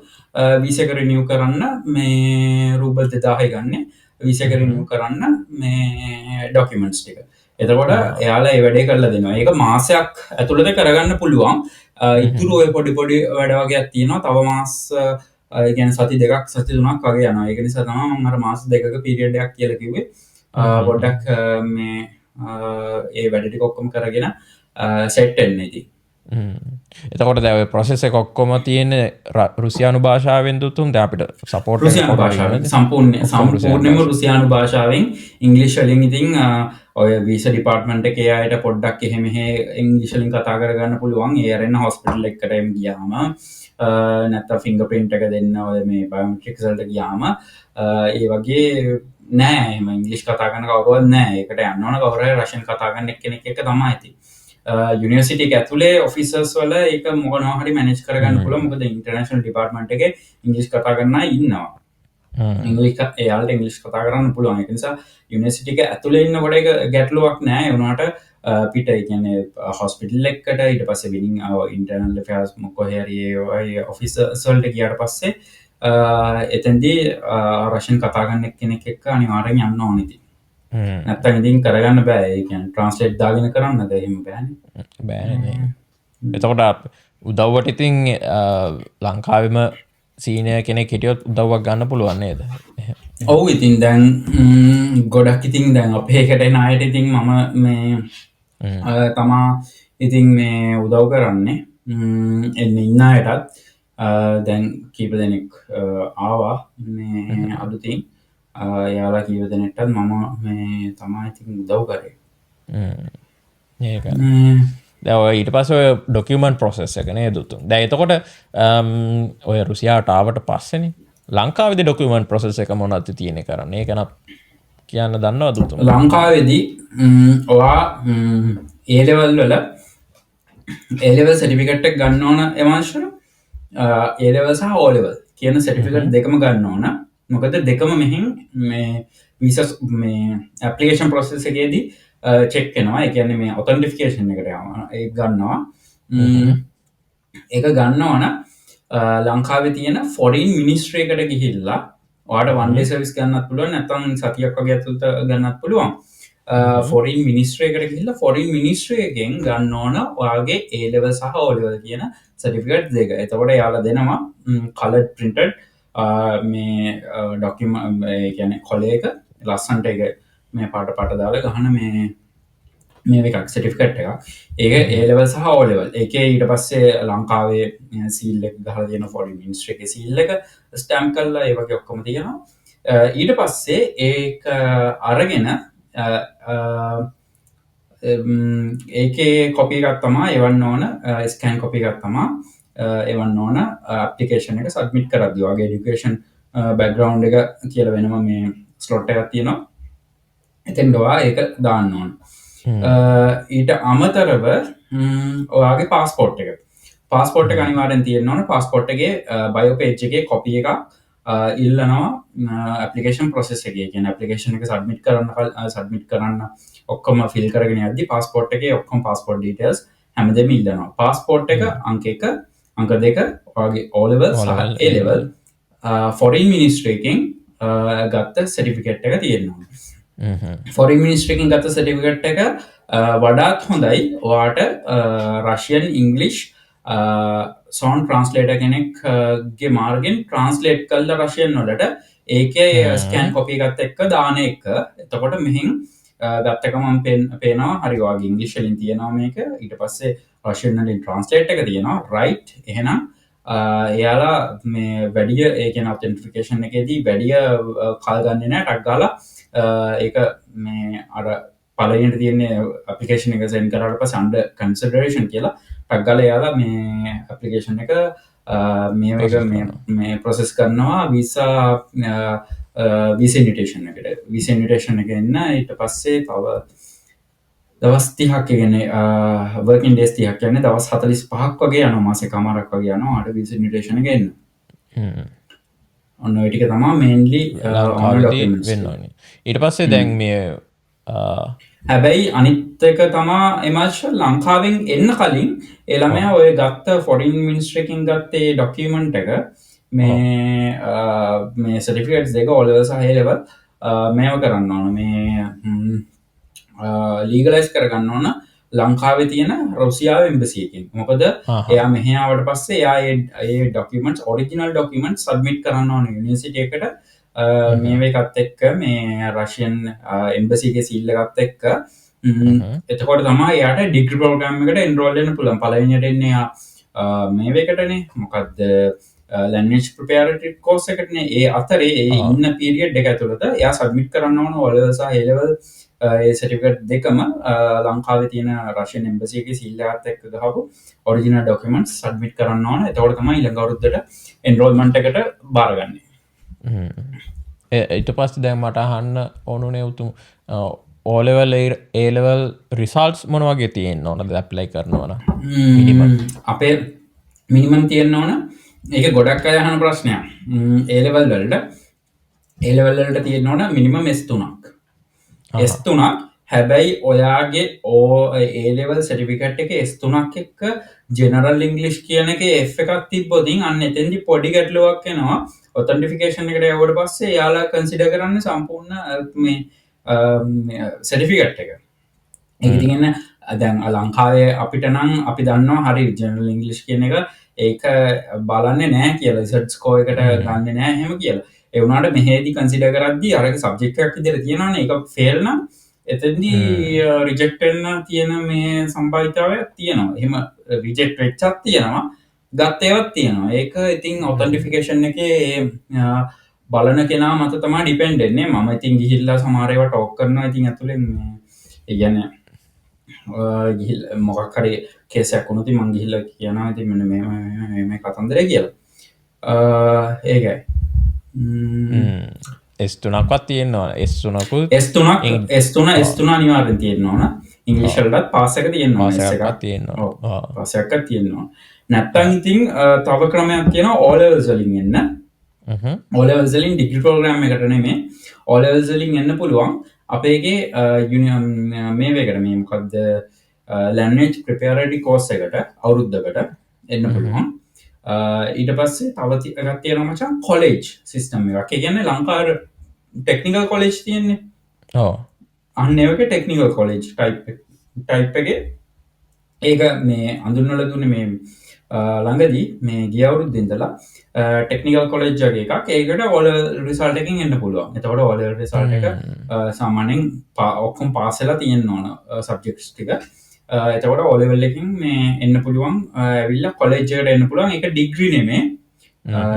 [SPEAKER 2] වීස එක රිනියු කරන්න මේ රූබල් 2000 ගන්න වීස එක රිනියු කරන්න මේ ඩොකියුමන්ට්ස් ටික එතකොට එයාලා ඒ වැඩේ කරලා දෙනවා ඒක මාසයක් ඇතුළත කරගන්න පුළුවන් ඉතුරු ඔය පොඩි පොඩි වැඩ වගේක් තියෙනවා තව මාස ගැන සති දෙකක් සති තුනක් වගේ යනවා ඒක නිසා තමයි මම අර මාස දෙකක පීරියඩ් එකක් කියලා කිව්වේ පොඩ්ඩක් මේ ඒ වැඩ ටික ඔක්කොම කරගෙන සෙට් වෙන්න ඉතින්
[SPEAKER 1] එතකොට දැව ප්‍රසෙස එක ඔක්කොම තියෙන රුසියානු භාෂාවෙන් දුතුම් ද අපිට සපෝට්
[SPEAKER 2] සම්පූර්ණයම රුසියානු භාෂාවෙන් ඉංගලිෂ් වලින් ඉතින් ඔය වීස ඩිපාර්ට්මන්ට් එකේ අයට පොඩ්ඩක් එහෙම ඉංග්‍රීසි වලින් කතා කරගන්න පුළුවන් ඒ අරගෙන හොස්පිටල් එකකට ගියාම නැත්නම් ෆින්ගර්ප්‍රින්ට් එක දෙන්න ඔය මේ බයෝමෙට්‍රික්ස් වලට ගියාම ඒ වගේ නෑ එහෙම ඉංග්‍රීසි කතා කරන කවුරුවත් නෑ ඒකට යන්න ඕන කවුරු හරි රෂියන් කතා කරන එක්කෙනෙක් එක තමයි ඉතින් යුනිවර්සිටි එක ඇතුලේ ඔෆිසර්ස් වල ඒක මොනවා හරි මැනේජ් කරගන්න පුළුවන් මොකද ඉන්ටර්නැෂනල් ඩිපාර්ට්මන්ට් එකේ ඉංග්‍රීසි කතා කරන අය ඉන්නවා ඉංග්‍රීසි එයාලට ඉංග්‍රීසි කතා කරන්න පුළුවන් ඒක නිසා යුනිවර්සිටි එක ඇතුලේ ඉන්නකොට ඒක ගැටලුවක් නෑ ඒ වුණාට පිට ඒ කියන්නේ හොස්පිටල් එකකට ඊට පස්සේ විනින් ඉන්ටර්නල් ඇෆෙයර්ස් කොහේ හරි ඒ ඔෆිසර්ස් වලට ගියාට පස්සේ එතෙන්දී රෂියන් කතා කරන කෙනෙක් එක්ක අනිවාර්යෙන් යන්න ඕනේ ඉතින් නැත්තම් ඉතින් කරගන්න බෑ ඒ කියන්නේ ට්‍රාන්ස්ලේට් දාගෙන කරන්නද එහෙම බෑනේ
[SPEAKER 1] එතකොට උදව්වට ඉතින් ලංකාවෙම සීනියර් කෙනෙක් හිටියොත් උදව්වක් ගන්න පුළුවන් නේද
[SPEAKER 2] ඔව් ඉතින් දැන් ගොඩක් ඉතින් දැන් අපේ එකට එන අයට ඉතින් මම මේ තමා ඉතින් මේ උදව් කරන්නේ එන්න ඉන්න අයටත් දැන් කීප දෙනෙක් ආවා මේ අලුතින් යාලා කීප දෙනෙක්ටත් මම මේ තමා ඉතින් උදව් කරේ
[SPEAKER 1] ඒක දැව ඊට පස්ස ඔය ඩොකියමන්ට් ප්‍රොසෙස් එක නේ දුතු දැ එතකොට ඔය රුසියාට ආවට පස්සෙන ලංකාවෙද ඩොකියමන්ට් ප්‍රොසෙස් එක මොනත් තියෙන කරන්නේ ඒකනත් කියන්න දන්නවා දුතු
[SPEAKER 2] ලංකාවේදී ඔයා ඒලෙවල් වල ඒලෙවල් සටිෆිකට් එක ගන්න ඕන එමාංශර ඒලෙවල් සහ ඕලෙවල් කියන සටිෆිකට් දෙකම ගන්න ඕන මොකද දෙකම මෙහින් මේ වීසස් මේ ඇප්ලිකේෂන් ප්‍රොසෙස් එකේදී චෙක් වෙනවා ඒ කියන්නේ මේ ඔතෙන්ටිෆිකේෂන් එකට යනවා ඒක ගන්නවා ඒක ගන්නවන ලංකාවේ තියෙන ෆොරින් මිනිස්ට්‍රි එකට ගිහිල්ලා ඔයාලට වන් ඩේ සර්විස් ගන්නත් පුළුවන් නැත්නම් සතියක් වගේ ඇතුළත ගන්නත් පුළුවන් ෆොරින් මිනිස්ට්‍රි එකට ගිහිල්ලා ෆොරින් මිනිස්ට්‍රි එකෙන් ගන්න ඕන ඔයාගේ A level සහ O level කියන සර්ටිෆිකේට් දෙක. එතකොට යාලා දෙනවා කලර්ඩ් printed මේ ඩොකියුමන්ට් ඒ කියන්නේ කොලේක ලස්සන්ට එක මේ පාට දාලා ගහන මේ එකක් සර්ටිෆිකේට් එකක්. ඒක A level සහ O level. ඒකේ ඊට පස්සේ ලංකාවේ සීල් එක ගහලා තියෙන ෆොරින් මිනිස්ට්‍රි එකේ සීල් එක ස්ටැම්ප් කරලා ඒ වගේ ඔක්කොම තියෙනවා. ඊට පස්සේ ඒක අරගෙන ඒකේ කොපි එකක් තමයි එවන්න ඕන ස්කෑන් කොපි එකක් තමයි එවන්න ඕන ඇප්ලිකේෂන් එක සබ්මිට් කරද්දී වගේ এডুকেෂන් බෑග්ග්‍රවුන්ඩ් එක කියලා වෙනම මේ ස්ලොට් එකක් තියෙනවා. එතෙන්ට ඔයා ඒක දාන්න ඕන. ඊට අමතරව ඔයාගේ පාස්පෝර්ට් එක පාස්පෝර්ට් එක අනිවාර්යෙන් තියෙන්න ඕන. පාස්පෝර්ට් එකේ බයෝ පේජ් එකේ කොපි එකක් ඉල්ලනවා ඇප්ලිකේෂන් ප්‍රොසෙස් එකේ. කියන්නේ ඇප්ලිකේෂන් එක සබ්මිට් කරන්න ඔක්කොම ෆිල් කරගෙන යද්දි පාස්පෝර්ට් එකේ ඔක්කොම පාස්පෝර්ට් ඩීටේල්ස් හැමදේම ඉල්ලනවා. පාස්පෝර්ට් එක අංක 1 අංක 2 ඔයාගේ O level සහ A level ෆොරින් මිනිස්ට්‍රි එකෙන් ගත්ත සර්ටිෆිකේට් එක තියෙනවා. ෆොරින් මිනිස්ට්‍රි එකෙන් ගත්ත සර්ටිෆිකේට් එක වඩාත් හොඳයි ඔයාට රෂියන් ඉංග්ලිෂ් සෝන් ට්‍රාන්ස්ලේටර් කෙනෙක්ගේ මාර්ගෙන් ට්‍රාන්ස්ලේට් කළා රෂියන් වලට ඒකේ ස්කෑන් කොපි එකත් එක්ක දාන එක. එතකොට මෙහින් ගත්තකම පේනවා හරි වගේ ඉංග්‍රීසි වලින් තියෙනවා මේක. ඊට පස්සේ රෂියන් වලින් ට්‍රාන්ස්ලේට් එක තියෙනවා. රයිට්. එහෙනම් එයාලා මේ වැඩිය ඒ කියන්නේ ඔතෙන්ටිෆිකේෂන් එකේදී වැඩිය කල් ගන්නේ නැහැ. ටක් ගාලා ඒක මේ අර පළවෙනිට තියෙන ඇප්ලිකේෂන් එක සෙන්ඩ් කරාට පස්සේ අන්ඩර් කන්සිඩරේෂන් කියලා ටක් ගාලා එයාලා මේ ඇප්ලිකේෂන් එක මේ ප්‍රොසෙස් කරනවා වීසා ඉන්විටේෂන් එකට. වීසා ඉන්විටේෂන් එක එන්න ඊට පස්සේ තව දවස් 30ක් කියන්නේ වර්කින් ඩේස් 30ක් කියන්නේ දවස් 45ක් වගේ යනවා මාසෙකමාරක් වගේ යනවා අර වීසා ඉන්විටේෂන් එක එන්න. ඔන්න ඔය ටික තමයි මේන්ලි ඕන
[SPEAKER 1] ලංකාවේදී
[SPEAKER 2] ඩොකියුමන්ට්ස්
[SPEAKER 1] වෙන්න ඕනේ. ඊට පස්සේ දැන් මේ
[SPEAKER 2] හැබැයි අනිත් එක තමා එමර්ශ ලංකාවෙන් එන්න කලින් එළමය ඔය ගත්ත ෆොඩින් මිනිස්ට්‍රකින් ගත්තේ ඩොකියමන්ට් එක මේ සටිෆිකට් දෙක ඔලව සහලව මේව කරන්න ඕන මේ ලීගලයිස් කරගන්න ඕන ලංකාවේ තියෙන රොසියාව එම්බසියකින් මොකද එයා මෙහාවට පස්සේ ඒ ඩොකියමන්ට් ඔරිජිනල් ඩොකියමන්ට් සබ්මිට් කරන්න ඕන යුනිවර්සිටි එකට මේකත් එක්ක මේ රශයන් එම්බසිගේ සිල්ල ගත් එක්ක එතකොට තමා යාට ඩිග්‍රි ප්‍රෝග්‍රම් එකට එන්රෝල්ලන පුළන් පලයිනටන්නේ මේවකටනේ මොකක්ද ලැන්ච් ප්‍රපයාරට කෝස එකටන ඒ අතරේ ඉන්න පිරිියඩ් එක ඇතුළට යා සබ්මිට් කරන්න ඕන ඔලසා හෙලවල් සටිකට දෙකම ලංකාව තියන රශයන් එම්බසිගේ සිල්ලත් එක්ක හපු ඔරිජින ඩොකමන්ට් සබ්මිට් කරන්න ඕන එතවට තමයි ඉළඟවරුද්දට එන්රෝල්මන්ට එකට බාරගන්නේ
[SPEAKER 1] ඊට පස්ස දැන් මට අහන්න ඕනුනේ උතුම් ඕලෙවල් ඒලවල් රිසල්ස් මොන වගේ තියෙන් ඕනද ඇප්ලයි කරනවන
[SPEAKER 2] අපේ මිනිමම් තියෙන්න්න ඕන ඒක ගොඩක් අයහන ප්‍රශ්නයක් ඒලවල් වලට ඒලවල්ලට තියෙන්න්න ඕන මිනිමම් S3ක් S3ක් හැබැයි ඔයාගේ ඒලෙවල් සටිෆිකට් එක S3ක් එක්ක ජෙනරල් ඉංගලිෂ් කියන එක එකක් තිබොතින් අන්න එතැදි පොඩි ගැටලුවක් එනවා ඔතන්ටිෆිකේෂන් එකට යවට පස්සේ යාලා කන්සිඩ කරන්න සම්පූර්ණ මේ සටිෆිකට් එක ඒතිගන්න දැන් ලංකාවේ අපිට නම් අපි දන්නවා හරි ජනරල් ඉංගලිෂ් කියන එක ඒක බලන්න නෑ කියලා සට්ස්කෝ එකට ගන්න නෑ හෙම කියලා එවුණට මෙහෙදි කන්සිඩ කරද්දි අරක සබ්ජෙක්ටක් දෙර තියෙනන එක ෆෙල්න එතදී රිජෙක්ටන්න තියෙන මේ සම්භාවිතාවයක් තියෙනවා එම රිජෙක්් වෙච්චත් තියෙනවා ගත්තයවත් තියෙනවා ඒක ඉතින් ඔතන්ටිෆිකේෂන් එක බලන කෙනා මත තමා ඩිපෙන්ඩෙන්නේ ම ඉතින් ගිහිල්ලා සමාරයව ටෝක් කරන ඉතින් ඇතුළෙන් ඉගැන ගිහිල් මොකක්කරේ කේසයක් වුණුති මංගිහිල්ල කියන ඇති මෙන මේ කතන්දර කියලා ඒකයි
[SPEAKER 1] S3ක්වත් තියෙන්නවා S3නකු
[SPEAKER 2] S3 අනිවාර්යෙන් තියෙනවා ඕන ඉංග්‍රීසිවලටත් පාසක තියෙනවා
[SPEAKER 1] තියෙනවා
[SPEAKER 2] පාසයක් තියෙනවා නැත්තම් ඉතින් තව ක්‍රමයක් තියෙනවා O levels වලින් එන්න O levels වලින් ඩිග්‍රී ප්‍රෝග්‍රෑම් එකට නෙමෙයි O levels වලින් එන්න පුළුවන් අපේගේ මේ වේකට මේ මොකක්ද ලැන්ග්වේජ් ප්‍රෙපැරටි කෝස් එකට අවුරුද්දකට එන්න පුළුවන් ඊට පස්සේ තව එකක් තියෙනවා මචං කොලෙජ් සිස්ටම් එකක්. ඒ කියන්නේ ලංකාවේ ටෙක්නිකල් කොලෙජ් තියෙන්නේ.
[SPEAKER 1] ඔව්.
[SPEAKER 2] අන්න ඒවක ටෙක්නිකල් කොලෙජ් ටයිප් එකේ ඒක මේ අඳුන්වලා දුන්නේ මේ ළඟදී මේ ගිය අවුරුද්දේ ඉඳලා ටෙක්නිකල් කොලෙජ් වගේ එකක්. ඒකට ඔල රිසල්ට් එකකින් එන්න පුළුවන්. එතකොට ඔල රිසල්ට් එක සාමාන්‍යයෙන් ඔක්කොම පාස් වෙලා තියෙන්න ඕන සබ්ජෙක්ට්ස් ටික. එතකොට O level එකකින් මේ එන්න පුළුවන් ඇවිල්ලා කොලෙජ් එකට එන්න පුළුවන්. ඒක ඩිග්‍රී නෙමෙයි.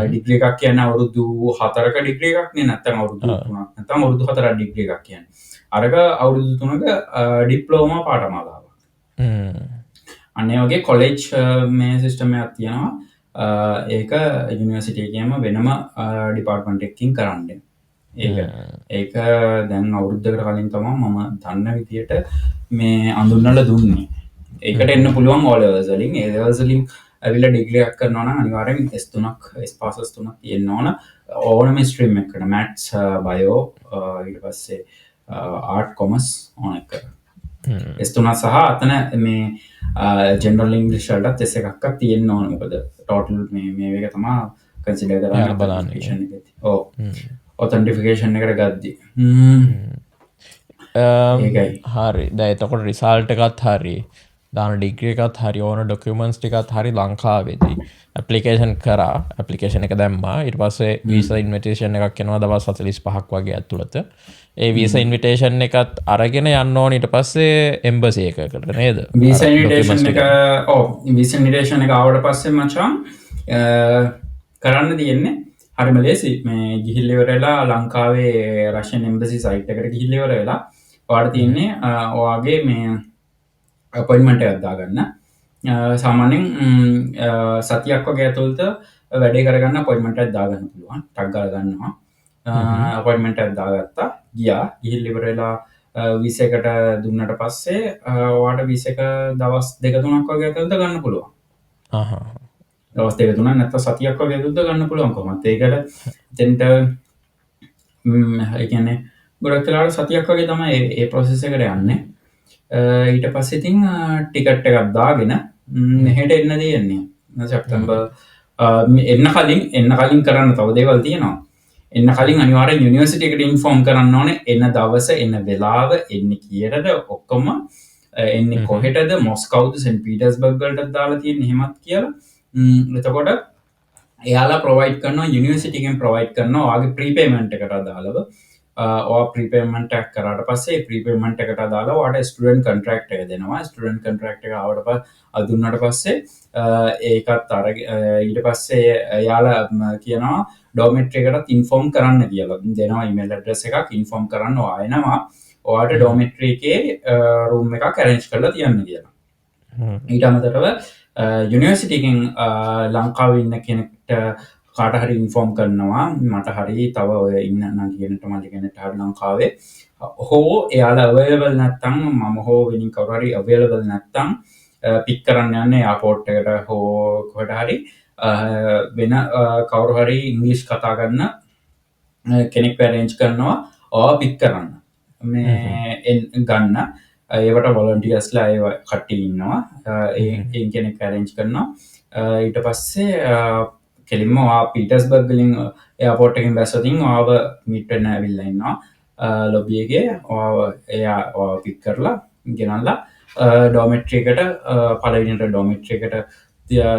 [SPEAKER 2] ඩිග්‍රී එකක් කියන්නේ අවුරුදු 4ක ඩිග්‍රී එකක් නේ නැත්නම් අවුරුදු 3ක් නැත්නම් අවුරුදු 4ක් ඩිග්‍රී එකක් කියන්නේ. අරක අවුරුදු 3ක ඩිප්ලෝමා පාඨමාලාවක්. අනේ වගේ කොලෙජ් මේ සිස්ටම් එකක් තියෙනවා. ඒක යුනිවර්සිටි එකේම වෙනම ඩිපාර්ට්මන්ට් එකකින් කරන්නේ. ඒක දැන් අවුරුද්දකට කලින් තමයි මම දන්න විදියට මේ අඳුන්වලා දුන්නේ. ඒකට එන්න පුළුවන් O levels වලින්. A levels වලින් ඇවිල්ලා ඩිග්‍රී එකක් කරනවා නම් අනිවාර්යෙන් S3ක් S passes 3ක් තියෙන්න ඕන. ඕනම ස්ට්‍රීම් එකකට maths, bio ඊට පස්සේ art, commerce ඕන එක. S3 සහ අතන මේ ජෙනරල් ඉංග්‍රීසි වලට S එකක් තියෙන්න ඕන. මොකද ටෝටල් මේ එක තමයි කන්සිඩර් කරන්නේ බලන්න. ඔව්. ඔතන්ටිෆිකේෂන් එකට ගද්දි
[SPEAKER 1] හරි දැ එතකොට රිසාල්ට එකත් හරි දාන ඩිග්‍රිය එකත් හරි ඕන ඩොකමන්ස් ටිකත් හරි ලංකාවේදී ඇපලිකේෂන් කර ඇපලිකේෂන එක දැම්මා ඉට පස්සේ වීස ඉන්විටේෂන් එකක් කෙනවා දවස් 45ක් වගේ ඇතුළත ඒ වීස ඉන්විටේෂන් එකත් අරගෙන යන්න ඕන ඊට පස්සේ එම්බසි එකකට නේද
[SPEAKER 2] වීසනිටේෂන් එක වීසනිටේෂන් එක ආවට පස්සේ මචන් කරන්න තියෙන්නේ හරිම ලේසි මේ ගිහිල්ලිවරලා ලංකාවේ රශයන් එම්බසි සයිට් එකට ගිහිල්ලිවර වෙලා වාට තියන්නේ ඔයාගේ මේ අපොයින්ට්මන්ට් එකක් දාගන්න සාමාන්‍යයෙන් සතියක් වගේ ඇතුළත වැඩේ කරගන්න අපොයින්ට්මන්ට් එකක් දාගන්න පුළුවන් ටක් ගාලා ගන්නවා අපොයින්ට්මන්ට් එකක් දාගත්තා ගියා ගිහිල්ලිවර වෙලා වීසා එකට දුන්නට පස්සේ ඔයාට වීසා එක දවස් 2-3ක් වගේ ඇතුළත ගන්න පුළුවන් දවස් 2-3 නැත්නම් සතියක් වගේ දුද්ද ගන්න පුළුවන් කොහොමද ඒකට තෙන්ට එකන්නේ ගොඩක් කලාට සතියක් වගේ තම ඒ ප්‍රොසෙස එකට යන්න ඊට පස්සෙතින් ටිකට් එකක් දාගෙන මෙහෙට එන්න තියෙන්නේ සැප්තම්බ එන්න කලින් කරන්න තව දේවල් තියෙනවා එන්න කලින් අනිවාර යුනිවර්සිටිකට ඉන්ෆෝර්ම් කරන්න ඕන එන්න දවස එන්න වෙලාව එන්න කියරද ඔක්කොම එන්න කොහෙටද මොස්කවද සන් පීටස් බර්ගල්ට දාලා තිය හෙමත් කියලා එතකොට එයාලා ප්‍රවයි් කරන යුනිවර්සිටිකෙන් ප්‍රවයි් කරන ආගේ ප්‍රීපේමෙන්ට් එකට දාලව ප්‍රීපේමට කරට පස්සේ ප්‍රීපේමට එකට දාලා වාට ස්ටඩන් කන්ට්‍රක්් එක දෙනවා ස්ටඩන් කන්ට්‍රක්් එක ආවට අදුන්නට පස්සේ ඒකත් අර ඊට පස්සේ යාලා කියනවා ඩෝමෙට්‍රේකටත් ඉන්ෆෝර්ම් කරන්න කියලා දෙනවා ඉමල් ඩ්‍රෙස් එකක් ඉන්ෆෝර්ම් කරන්න ආයනවා ඔයාට ඩෝමෙට්‍රීකේ රූම් එක කැරෙන්ච් කරලා තියන්න කියලා ඊට අමතරව යුනිවර්සිටිකින් ලංකාව ඉන්න කෙනෙක්ට කාටහරි ඉන්ෆෝර්ම් කරනවා මට හරි තව ඔය ඉන්න කියනට මලිගෙනට හරි ලංකාවේ හෝ එයාල අවේලබල් නැත්තං මම හෝ වෙනින් කවරරි අවේලබල් නැත්තං පික් කරන්න යන්න යාපෝට් එකට හෝ කොට හරි වෙන කවරුහරි ඉංගලිෂ් කතා කරන්න කෙනෙක් පැරේන්ච් කරනවා ඕ පික් කරන්න මේ ගන්න ඒවට වොලන්ටියස්ලා ඒ කට්ටි ඉන්නවා ඒ කෙනෙක් පැරේන්ච් කරනවා ඊට පස්සේ කෙලින්ම පීටස් බර්ගලින් එයාපෝට්ටකින් බැස්සතින් ආව මිට්ටන ඇවිල්ලන්නවා ලොබියගේ එයා පික් කරලා ගෙනල්ලා ඩෝමෙට්‍රියකට පලවිනිට ඩෝමෙට්‍රියකට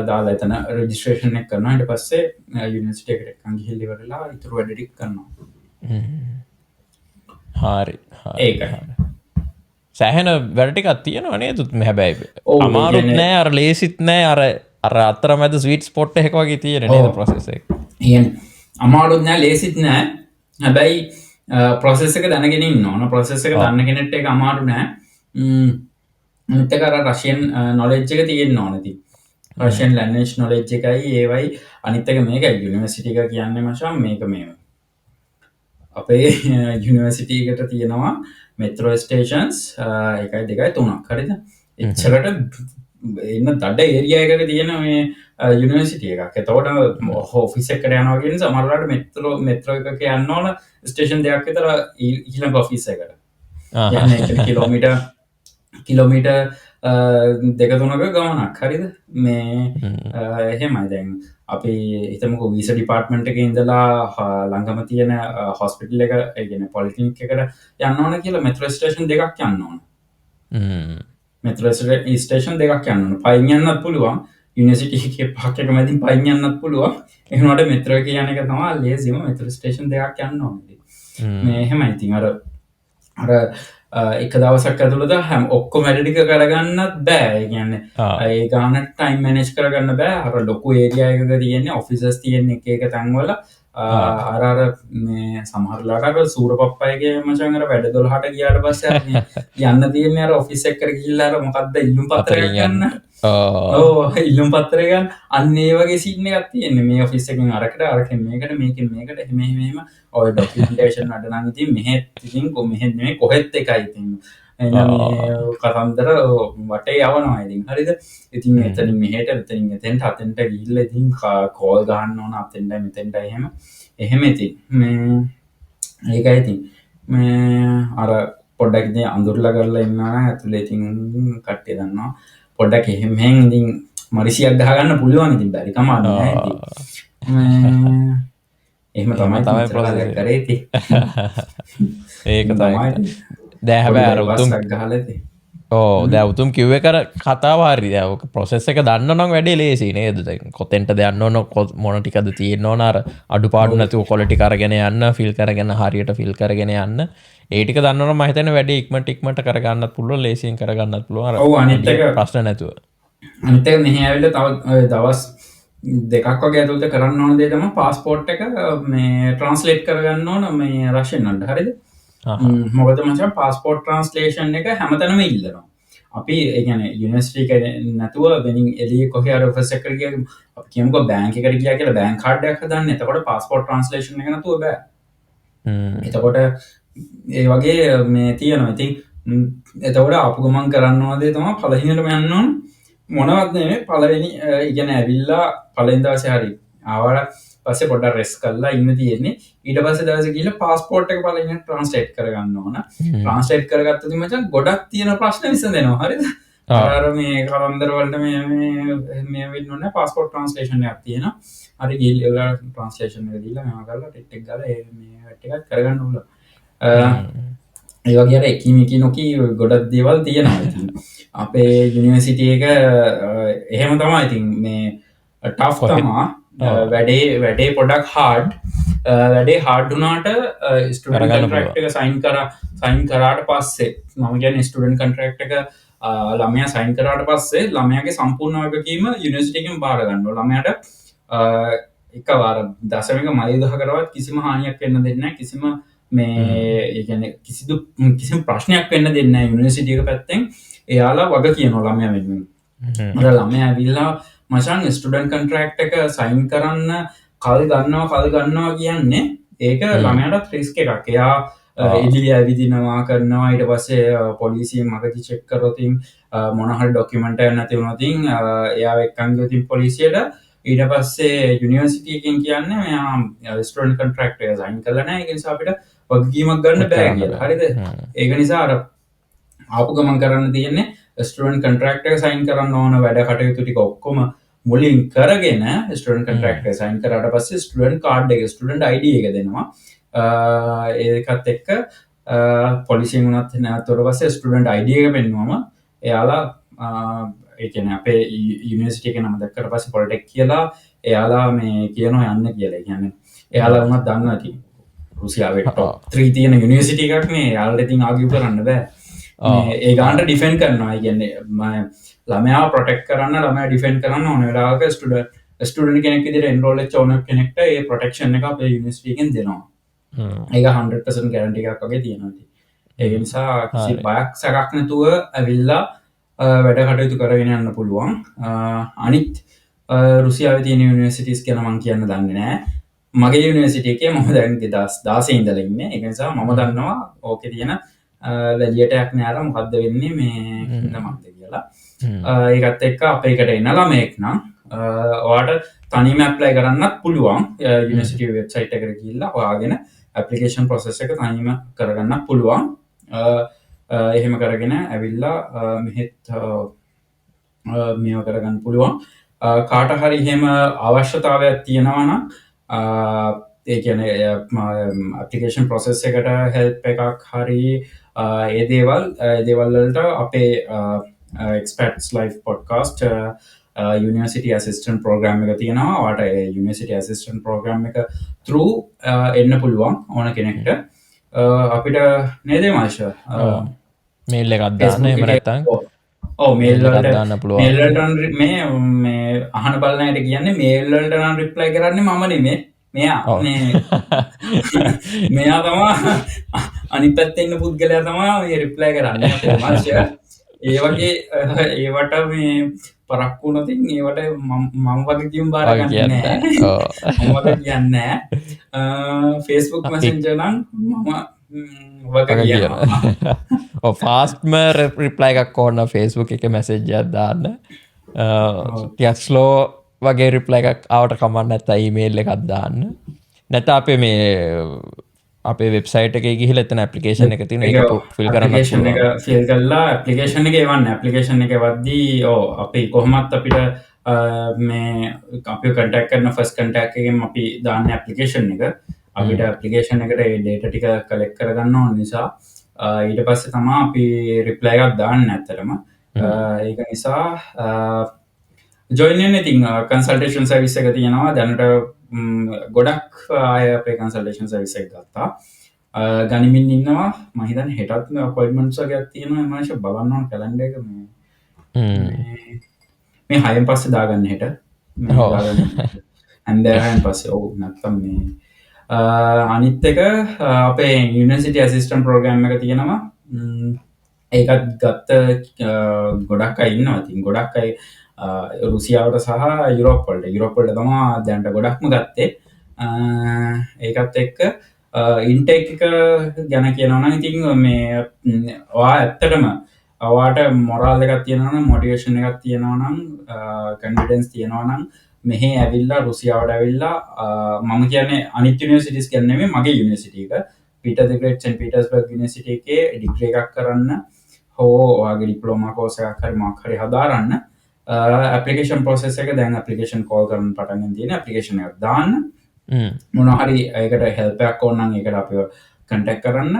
[SPEAKER 2] දාලා එතන රජිස්ට්‍රේෂන් එක් කරනවා ඊට පස්සේ යුනිවර්සිටියකට හිල්ලිවරලා ඉතුරු වැඩටික් කරනවා
[SPEAKER 1] හරි
[SPEAKER 2] ඒක
[SPEAKER 1] සෑහෙන වැඩටිකත් තියෙන අනේ තුත් හැබැයි අමාරුත් නෑ අර ලේසිත් නෑ අර අතර මැද ස්වීට් ස්පොට් එක වගේ තියෙන නේද ප්‍රොසෙස් එක.
[SPEAKER 2] අමාරුත් නෑ ලේසිත් නෑ. හැබැයි ප්‍රොසෙස් එක දැනගෙන ඉන්න ඕන. ප්‍රොසෙස් එක දන්න කෙනෙක්ට ඒක අමාරු නෑ. අනිත් එක අර රෂියන් නොලෙජ් එක තියෙන්න ඕන ඉතින්. රෂියන් ලැන්ග්වේජ් නොලෙජ් එකයි ඒවයි අනිත් එක මේකයි යුනිවර්සිටි එක කියන්නේ මචං මේක මේව. අපේ යුනිවර්සිටි එකට තියෙනවා මෙට්‍රෝ ස්ටේෂන්ස් 1 2 3ක් හරිද? එච්චරට එන්න දඩ ඒරිය එකක තියෙන මේ යුනිවර්සිටිය එකක් එතවට හෝෆිස් එකට යනවාගෙන සමරලට මෙත්‍රෝ එකක යන්න ඕන ස්ටේෂන් දෙයක් විතර ඊලම් ඔෆිස් එකට කිලෝමීට දෙක තුනක ගමනක් හරිද මේ එහෙමයි දැන් අපි හිතමක වීස ඩිපාර්ට්මන්ට් එක ඉඳලා ළඟම තියෙන හොස්පිටල් එක ගෙන පොලිටිනික් එකට යන්න ඕන කියලා මෙත්‍රෝ ස්ටේෂන් දෙකක් යන්න ඕන මෙත්‍රෝ ස්ටේෂන් දෙකක් යන්න පයින් යන්නත් පුළුවන් යුනිවර්සිටි පහකට මැදින් පයින් යන්නත් පුළුවන් එහෙනට මෙත්‍රෝ එක යන එක තමයි ලේසිම මෙත්‍රෝ ස්ටේෂන් දෙකක් යන්න ඕනේ මේ එහෙමයි ඉතින් අර එක දවසක් ඇතුළද හැම ඔක්කොම වැඩටික කරගන්නත් බෑ කියන්නේ ඒ ගාන ටයිම් මැනේජ් කරගන්න බෑ අර ලොකු ඒරියා එකක තියෙන්නේ ඔෆිසස් තියෙන්නේ එක තැන්වල අර මේ සමහරලාට සූර පප්පයගේ මචං අර වැඩ 12ට ගියාට පස්සේ යන්න තියෙන්නේ අර ඔෆිස් එකට ගිහිල්ලා අර මොකද්ද ඉල්ලුම් පත්‍රයක් ගන්න ඉල්ලුම් පත්‍රය ගන්න අන්න ඒ වගේ සීන් එකක් තියෙන්නේ මේ ඔෆිස් එකෙන් අරකට මේකෙන් මේකට එහෙම ඔය ඩොකියුමන්ටේෂන් වලට නම් ඉතින් මෙහෙත් ඉතින් මෙහෙත් නෙමෙයි කොහෙත් එකයි ඉතින් කතන්දර වටේ යවනවා ඉතින් හරිද ඉතින් එතනින් මෙහෙට එතනින් එතෙන්ට අතෙන්ට ගිහිල්ලා ඉතින් කෝල් ගහන්න ඕන අතෙන්ට මෙතෙන්ට එහෙම ඉතින් මේ ඒකයි ඉතින් මේ අර පොඩ්ඩක් ඉතින් අඳුරලා කරලා ඉන්නවා ඇතුලේ ඉතින් කට්ටිය දන්නවා පොඩ්ඩක් එහෙම ඉතින් මරිසියක් ගහගන්න පුළුවන් ඉතින් බැරි කමක් නෑ ඉතින් එහෙම තමයි ප්‍රොසෙස් කරේ ඉතින්
[SPEAKER 1] ඒක තමයි දැන් හැබැයි අර උතුම්
[SPEAKER 2] ගහලා
[SPEAKER 1] දැ උතුම් කිව්ව කර කතාවාරි දැක ප්‍රොසෙස් එක දන්න නම් වැඩේ ලේසි නේද කොතෙන්ට දෙයන්න ඕන මොන ටිකද තියෙන්න ඕනර අඩු පාඩු නැතිව කොලටි කරගෙන යන්න ෆිල් කරගෙන හරියට ෆිල් කරගෙන යන්න ඒටික දන්නන මහිතන වැඩ ඉක්මට කරගන්නත් පුළුව ලේසින් කරගන්නත් පුළුව
[SPEAKER 2] අනිත් එක
[SPEAKER 1] ප්‍රශ්න නැතුව
[SPEAKER 2] අනිත මෙහැවිල තව දවස් දෙකක් වගේ ඇතුළත කරන්න ඕන දේ තම පාස්පෝට් එක මේ ට්‍රන්ස්ලේට් කරගන්න ඕන මේ රශයෙන්න්නට හරිද මොකද මචන් පාස්පෝට් ට්‍රන්ස්ලේෂන් එක හැමතනම ඉල්ලනවා අපි ඒගැන යුනිස්ට්‍රික නැතුව වෙනින් එලිය කොහ අර ෆසකරගේ කියමක බෑංක කර කිය කියලා බෑන් කාඩ්ඩයක් දන්න එතකොට පාස්පෝට් ට්‍රන්ස්ලේෂන් එක නතුව බෑ එතකොට ඒ වගේ මේ තියනවා ඉතින් එතකොට අප ගමන් කරන්නවාදේ තම පලහිනටම යන්නවන් මොනවත්නේ පලවෙනි ඉගැන ඇවිල්ලා පලෙන්දවස හරි ආවට පස්සේ පොඩ්ඩක් රෙස්ට් කරලා ඉන්න තියෙන්නේ. ඊට පස්සේ දවසේ ගිහලා පාස්පෝර්ට් එක පළවෙනි ට්‍රාන්ස්ලේට් කරගන්න ඕන. ට්‍රාන්ස්ලේට් කරගත්තොත් මචං ගොඩක් තියෙන ප්‍රශ්න විසඳෙනවා. හරිද? අර මේ කලන්දර වලට මේ වෙන්න ඕනේ පාස්පෝර්ට් ට්‍රාන්ස්ලේෂන් එකක් තියෙනවා. හරි ගිහලා ට්‍රාන්ස්ලේෂන් එක දීලා මේවා කරලා ටික් ටික් ගාලා මේ ටිකක් කරගන්න ඕන. ඒ වගේ අර එකිනෙක නොකී ගොඩක් දේවල් තියෙනවා ඉතින්. අපේ යුනිවර්සිටි එක එහෙම තමයි ඉතින් මේ ටෆ් තමා. වැඩේ පොඩක් හාඩ් වැඩේ හාඩ් වුණාට ස්ටුඩන්ට් කන්ට්‍රැක්ට් එක සයින් කරාට පස්සේ මම කියන්නේ ස්ටුඩන්ට් කන්ට්‍රැක්ට් එක ළමයා සයින් කරාට පස්සේ ළමයාගේ සම්පූර්ණ වගකීම යුනිවර්සිටි එකෙන් බාර ගන්නවා. ළමයාට එකවර දශමික මයිල් 10කරවත් කිසිම හානියක් වෙන්න දෙන්නේ නැහැ. කිසිම මේ ඒ කියන්නේ කිසිම ප්‍රශ්නයක් වෙන්න දෙන්නේ නැහැ යුනිවර්සිටි එක පැත්තෙන්. එයාලා වග කියනවා ළමයා වෙනුවෙන්. මට ළමයා ඇවිල්ලා මචං ස්ටුඩන්ට් කන්ට්‍රැක්ට් එක සයින් කරන්න කල් ගන්නවා කියන්නේ ඒක ළමයාට රිස්ක් එකක්. එයා එදිලි ඇවිදිනවා කරනවා ඊට පස්සේ පොලිසියෙන් මගදී චෙක් කරොත් මොන හරි ඩොකියුමන්ට් එකක් නැති වුණොත් එයාව එක්කන් ගියොත් පොලිසියට ඊට පස්සේ යුනිවර්සිටි එකෙන් කියන්නේ මෙයා ස්ටුඩන්ට් කන්ට්‍රැක්ට් එක සයින් කරලා නැහැ. ඒක නිසා අපිට වගකීමක් ගන්න බෑ කියලා. හරිද? ඒක නිසා අර ආපු ගමන් කරන්න තියෙන්නේ ස්ටුඩන්ට් කන්ට්‍රැක්ට් එක සයින් කරන්න ඕන වැඩ කටයුතු ටික ඔක්කොම මුලින් කරගෙන ස්ටුඩන්ට් කන්ට්‍රැක්ට් එක සයින් කරාට පස්සේ ස්ටුඩන්ට් කාඩ් එක ස්ටුඩන්ට් ID එක දෙනවා. ඒකත් එක්ක පොලිසියෙන් උනත් නැවතුර පස්සේ ස්ටුඩන්ට් ID එක පෙන්වුවම එයාලා ඒ කියන්නේ අපේ යුනිවර්සිටි එකේ නම දැක්කට පස්සේ පොලිටෙක් කියලා එයාලා මේ කියනවා යන්න කියලා. ඒ කියන්නේ එයාලා උනත් දන්නවා ඉතින් රුසියාවේ ටොප් 3 තියෙන යුනිවර්සිටි එකක් නේ. එයාලට ඉතින් ආගියු කරන්න බෑ. ඒ ගානට ඩිෆෙන්ඩ් කරනවා. ඒ කියන්නේ ළමයා ප්‍රොටෙක්ට් කරන්න ළමයා ඩිෆෙන්ඩ් කරන්න ඕන වෙලාවක ස්ටුඩන්ට් කෙනෙක් විදිහට එන්රෝල් වෙච්ච ඕන කෙනෙක්ට ඒ ප්‍රොටෙක්ෂන් එක අපේ යුනිවර්සිටි එකෙන් දෙනවා. ඒක 100% ගැරන්ටි එකක් වගේ තියෙනවා. ඒක නිසා කිසි බයක් සැකක් නැතුව ඇවිල්ලා වැඩ කටයුතු කරගෙන යන්න පුළුවන්. අනිත් රුසියාවේ තියෙන යුනිවර්සිටිස් ගැන මම කියන්න දන්නේ නැහැ. මගේ යුනිවර්සිටි එකේ මම දැන් 2016 ඉඳලා ඉන්නේ. ඒක නිසා මම දන්නවා ඕකේ තියෙන වැලියටයක් නෑර මොකක්ද වෙන්නේ මේ නමක්ද කියලා. ඒකත් එක්ක අපේ එකට එන ළමයෙක් නම් ඔයාට තනියම ඇප්ලයි කරන්නත් පුළුවන්. යුනිවර්සිටි වෙබ්සයිට් එකට ගිහිල්ලා ඔයාගෙන ඇප්ලිකේෂන් ප්‍රොසෙස් එක තනියම කරගන්නත් පුළුවන්. එහෙම කරගෙන ඇවිල්ලා මෙහෙත් මේව කරගන්න පුළුවන්. කාට හරි එහෙම අවශ්‍යතාවයක් තියෙනවා නම් ඒ කියන්නේ ඇප්ලිකේෂන් ප්‍රොසෙස් එකට හෙල්ප් එකක් හරි ඒ දේවල් වලට අපේ experts life podcast university assistant program එක තියෙනවා. ඔයාට ඒ යුනිවර්සිටි ඇසිස්ටන්ට් ප්‍රෝග්‍රෑම් එක through එන්න පුළුවන් ඕන කෙනෙක්ට. අපිට නේද මාෂ
[SPEAKER 1] මේල් එකක් දාන්න එහෙම නැත්නම්
[SPEAKER 2] මේල් වලට දාන්න පුළුවන්. මේල් වලට මේ අහන බලන අයට කියන්නේ මේල් වලට නම් රිප්ලයි කරන්නේ මම නෙමෙයි. මෙයා මෙයා තමා අනිත් පැත්තේ ඉන්න පුද්ගලයා තමා මේ රිප්ලයි කරන්නේ. මාෂ ඒ වගේ ඒවට මේ පරක්කු වුණොත් ඒවට මම වගේ කියමු බාර ගන්න නෑ. මම වගේ කියන්නේ නෑ. Facebook Messenger නම් මම වගේ කියනවා.
[SPEAKER 1] ෆාස්ට්ම රිප්ලයි එකක් ඕන Facebook එකේ මැසේජ් එකක් දාන්න. ටිකක් ස්ලෝ වගේ රිප්ලයි එකක් ආවට කමක් නැත්නම් ඊමේල් එකක් දාන්න. නැත්නම් අපේ මේ අපේ වෙබ්සයිට් එකේ ගිහිල්ලා එතන ඇප්ලිකේෂන් එක තියෙනවා. ඒක ෆිල් කරන්න
[SPEAKER 2] පුළුවන්. ඒක ෆිල් කරලා ඇප්ලිකේෂන් එක එවන්න. ඇප්ලිකේෂන් එක එවද්දී අපි කොහොමත් අපිට මේ අපි කන්ටැක්ට් කරන ෆස්ට් කන්ටැක්ට් එකෙන් අපි දාන්නේ ඇප්ලිකේෂන් එක. අපිට ඇප්ලිකේෂන් එකට ඒ ඩේටා ටික කලෙක්ට් කරගන්න ඕන නිසා ඊට පස්සේ තමයි අපි රිප්ලයි එකක් දාන්නේ ඇත්තටම. ඒක නිසා ජොයින් වෙන්න ඉතින් කන්සල්ටේෂන් සර්විස් එක තියෙනවා. දැනට ගොඩක් අය අපේ කන්සල්ටේෂන් සර්විස් එක ගත්තා. ගනිමින් ඉන්නවා. මම හිතන්නේ හෙටත් අපොයින්ට්මන්ට්ස් වගේක් තියෙනවා. මම ෂ බලන්න ඕන කැලෙන්ඩර් එක මේ 6න් පස්සේ දාගන්න හෙට. මේ දාගන්න. හන්දෑවෙන් පස්සේ ඔව් නැත්තම් මේ අනිත් එක අපේ යුනිවර්සිටි ඇසිස්ටන්ට් ප්‍රෝග්‍රෑම් එක තියෙනවා. ඒකත් ගත්ත ගොඩක් අය ඉන්නවා. ඉතින් ගොඩක් අය රුසියාවට සහ යුරෝප් වලට තමයි දැනට ගොඩක්ම ගත්තේ. ඒකත් එක්ක ඉන්ටේක් එක ගැන කියනවා නම් ඉතින් මේ ඔයා ඇත්තටම ඔයාට මොරාල් එකක් තියෙනවා නම් මොටිවේෂන් එකක් තියෙනවා නම් කන්ෆිඩන්ස් තියෙනවා නම් මෙහි ඇවිල්ලා රුසියාවට ඇවිල්ලා මම කියන්නේ අනිත් යුනිවර්සිටිස් කියන්නේ නෙමෙයි මගේ යුනිවර්සිටි එක පීටර් ද ග්‍රේට් සෙන්ට් පීටර්ස්බර්ග් යුනිවර්සිටි එකේ ඩිග්‍රී එකක් කරන්න හෝ ඔයාගේ ඩිප්ලෝමා කෝස් එකක් හරි මොකක් හරි හදාරන්න ඇප්ලිකේෂන් ප්‍රොසෙස් එක දැන් ඇප්ලිකේෂන් කෝල් කරන්න පටන් ගන්න තියෙන ඇප්ලිකේෂන් එකක් දාන්න මොනවා හරි ඒකට හෙල්ප් එකක් ඕන නම් ඒකට අපිව කන්ටැක්ට් කරන්න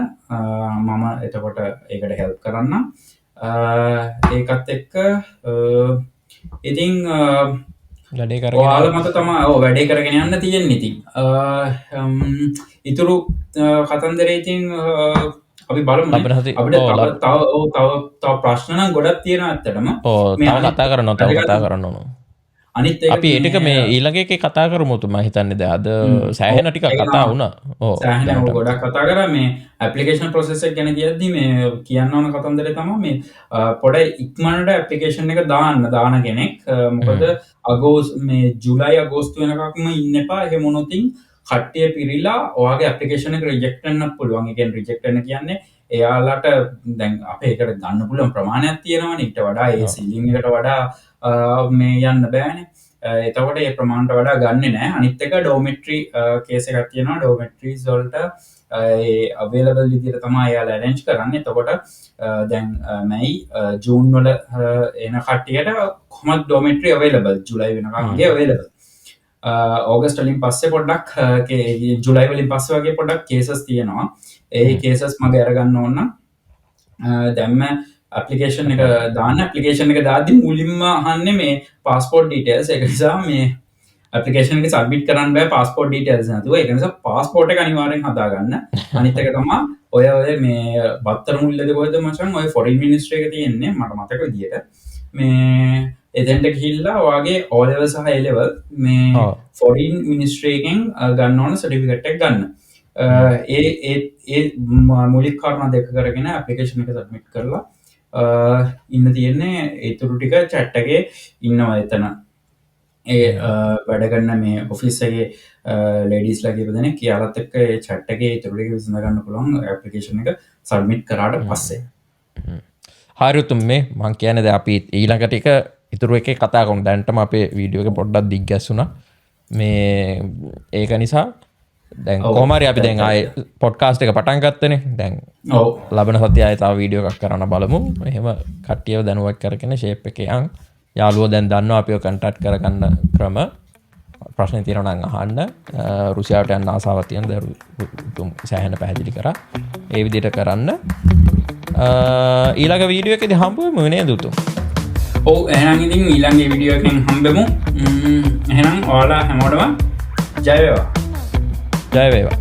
[SPEAKER 2] මම එතකොට ඒකට හෙල්ප් කරන්න ඒකත් එක්ක ඉතින්
[SPEAKER 1] වැඩේ කර
[SPEAKER 2] ඔයාල මත තමා වැඩේ කරගෙන යන්න තියෙන ඉතින් ඉතුරු කතන්දරේ ඉතින් අපි බලමු අපිට තව ප්‍රශ්න නම් ගොඩක් තියෙනවා ඇත්තටම
[SPEAKER 1] තව කතා කරන්න ඕන
[SPEAKER 2] අනිත්
[SPEAKER 1] අපි ඒටික මේ ඊළඟ එකේ කතා කරමු මම හිතන්නේ දැන් අද සෑහෙන ටිකක් කතා වුණා
[SPEAKER 2] සෑහෙන ගොඩක් කතා කරා මේ ඇප්ලිකේෂන් ප්‍රොසෙස් එක ගැන කියද්දි මේ කියන්න ඕන කතන්දරේ තමයි මේ පොඩ ඉක්මනට ඇප්ලිකේෂන් එක දාන කෙනෙක් මොකද මේ ජුලයි අගෝස්තු වෙනකක්ම ඉන්න එපා එහෙම වුණොතින් කට්ටිය පිරීලා ඔයාගේ ඇප්ලිකේෂන් එක රිජෙක්ට් වෙන්න පුළුවන්. ඒ කියන්නේ රිජෙක්ට් වෙන කියන්නේ එයාලට දැන් අපේ එකට ගන්න පුළුවන් ප්‍රමාණයක් තියෙනවනේ. ඊට වඩා ඒ සීලින් එකට වඩා මේ යන්න බෑනේ. එතකොට ඒ ප්‍රමාණයට වඩා ගන්නෙ නෑ. අනිත් එක ඩෝමෙට්‍රි කේස් එකක් තියෙනවා. ඩෝමෙට්‍රීස් වලට ඒ අවේලබල් විදිහට තමයි එයාලා ඇරේන්ජ් කරන්නේ. එතකොට දැන් මැයි ජූන් වල එන කට්ටියට කොහොමද ඩෝමෙට්‍රි අවේලබල්? ජුලයි වෙනකම් වගේ අවේලබල්. ඕගස්ට් වලින් පස්සේ පොඩ්ඩක් ජුලයි වලින් පස්සේ වගේ පොඩ්ඩක් කේසස් තියෙනවා. ඒ කේසස් මගේ අරගන්න ඕන නම් දැම්ම ඇප්ලිකේෂන් එක දාන්න ඇප්ලිකේෂන් එක දාද්දි මුලින්ම අහන්නේ මේ පාස්පෝර්ට් ඩීටේල්ස්. ඒක නිසා මේ ඇප්ලිකේෂන් එක සබ්මිට් කරන්න බෑ පාස්පෝර්ට් ඩීටේල්ස් නැතුව. ඒක නිසා පාස්පෝර්ට් එක අනිවාර්යෙන් හදාගන්න. අනිත් එක තමයි ඔය මේ බත්තර මුල්ලේද කොහෙද මචං ඔය ෆොරින් මිනිස්ට්‍රි එක තියෙන්නේ මට මතක විදියට. මේ එතෙන්ට ගිහිල්ලා ඔයාගේ O level සහ A level මේ ෆොරින් මිනිස්ට්‍රි එකෙන් ගන්න ඕන සර්ටිෆිකේට් එක ගන්න. ඒ මූලික කාරණා දෙක කරගෙන ඇප්ලිකේෂන් එක සබ්මිට් කරලා ඉන්න තියෙන්නේ ඒතුරු ටික chat එකේ ඉන්නවා එතන. ඒ වැඩ කරන මේ ඔෆිස් එකේ ලේඩීස්ලා කීප දෙනෙක් කියාලත් එක්ක ඒ chat එකේ ඒතුරු ටික විසඳ ගන්න පුළුවන් ඇප්ලිකේෂන් එක සබ්මිට් කරාට පස්සේ.
[SPEAKER 1] හරි උතුම් මේ මං කියන්නේ දැන් අපි ඊළඟට එක ඉතුරු එකේ කතා කරමු. දැන්ටම අපේ වීඩියෝ එක පොඩ්ඩක් දිග්ගැස්සුණා. මේ ඒක නිසා දැන් කොහොම හරි අපි දැන් ආයේ පොඩ්කාස්ට් එක පටන් ගත්තනේ. දැන් ලබන සතියේ ආයේ තව වීඩියෝ එකක් කරන්න බලමු. එහෙම කට්ටියව දැනුවත් කරගෙන ෂේප් එකේ යන්. යාළුවෝ දැන් දන්නවා අපිව කන්ටැක්ට් කරගන්න ක්‍රම. ප්‍රශ්න තියෙනවා නම් අහන්න. රුසියාවට යන්න ආසාවක් තියෙන දරුවෝ සෑහෙන පැහැදිලි කරා. ඒ විදිහට කරන්න. ඊළඟ වීඩියෝ එකේදී හම්බුවෙමු නේද උතුම්?
[SPEAKER 2] ඔව් එහෙනම් ඉතින් ඊළඟ වීඩියෝ එකෙන් හම්බෙමු. එහෙනම් ඔයාලා හැමෝටම ජය වේවා.
[SPEAKER 1] ජය වේවා.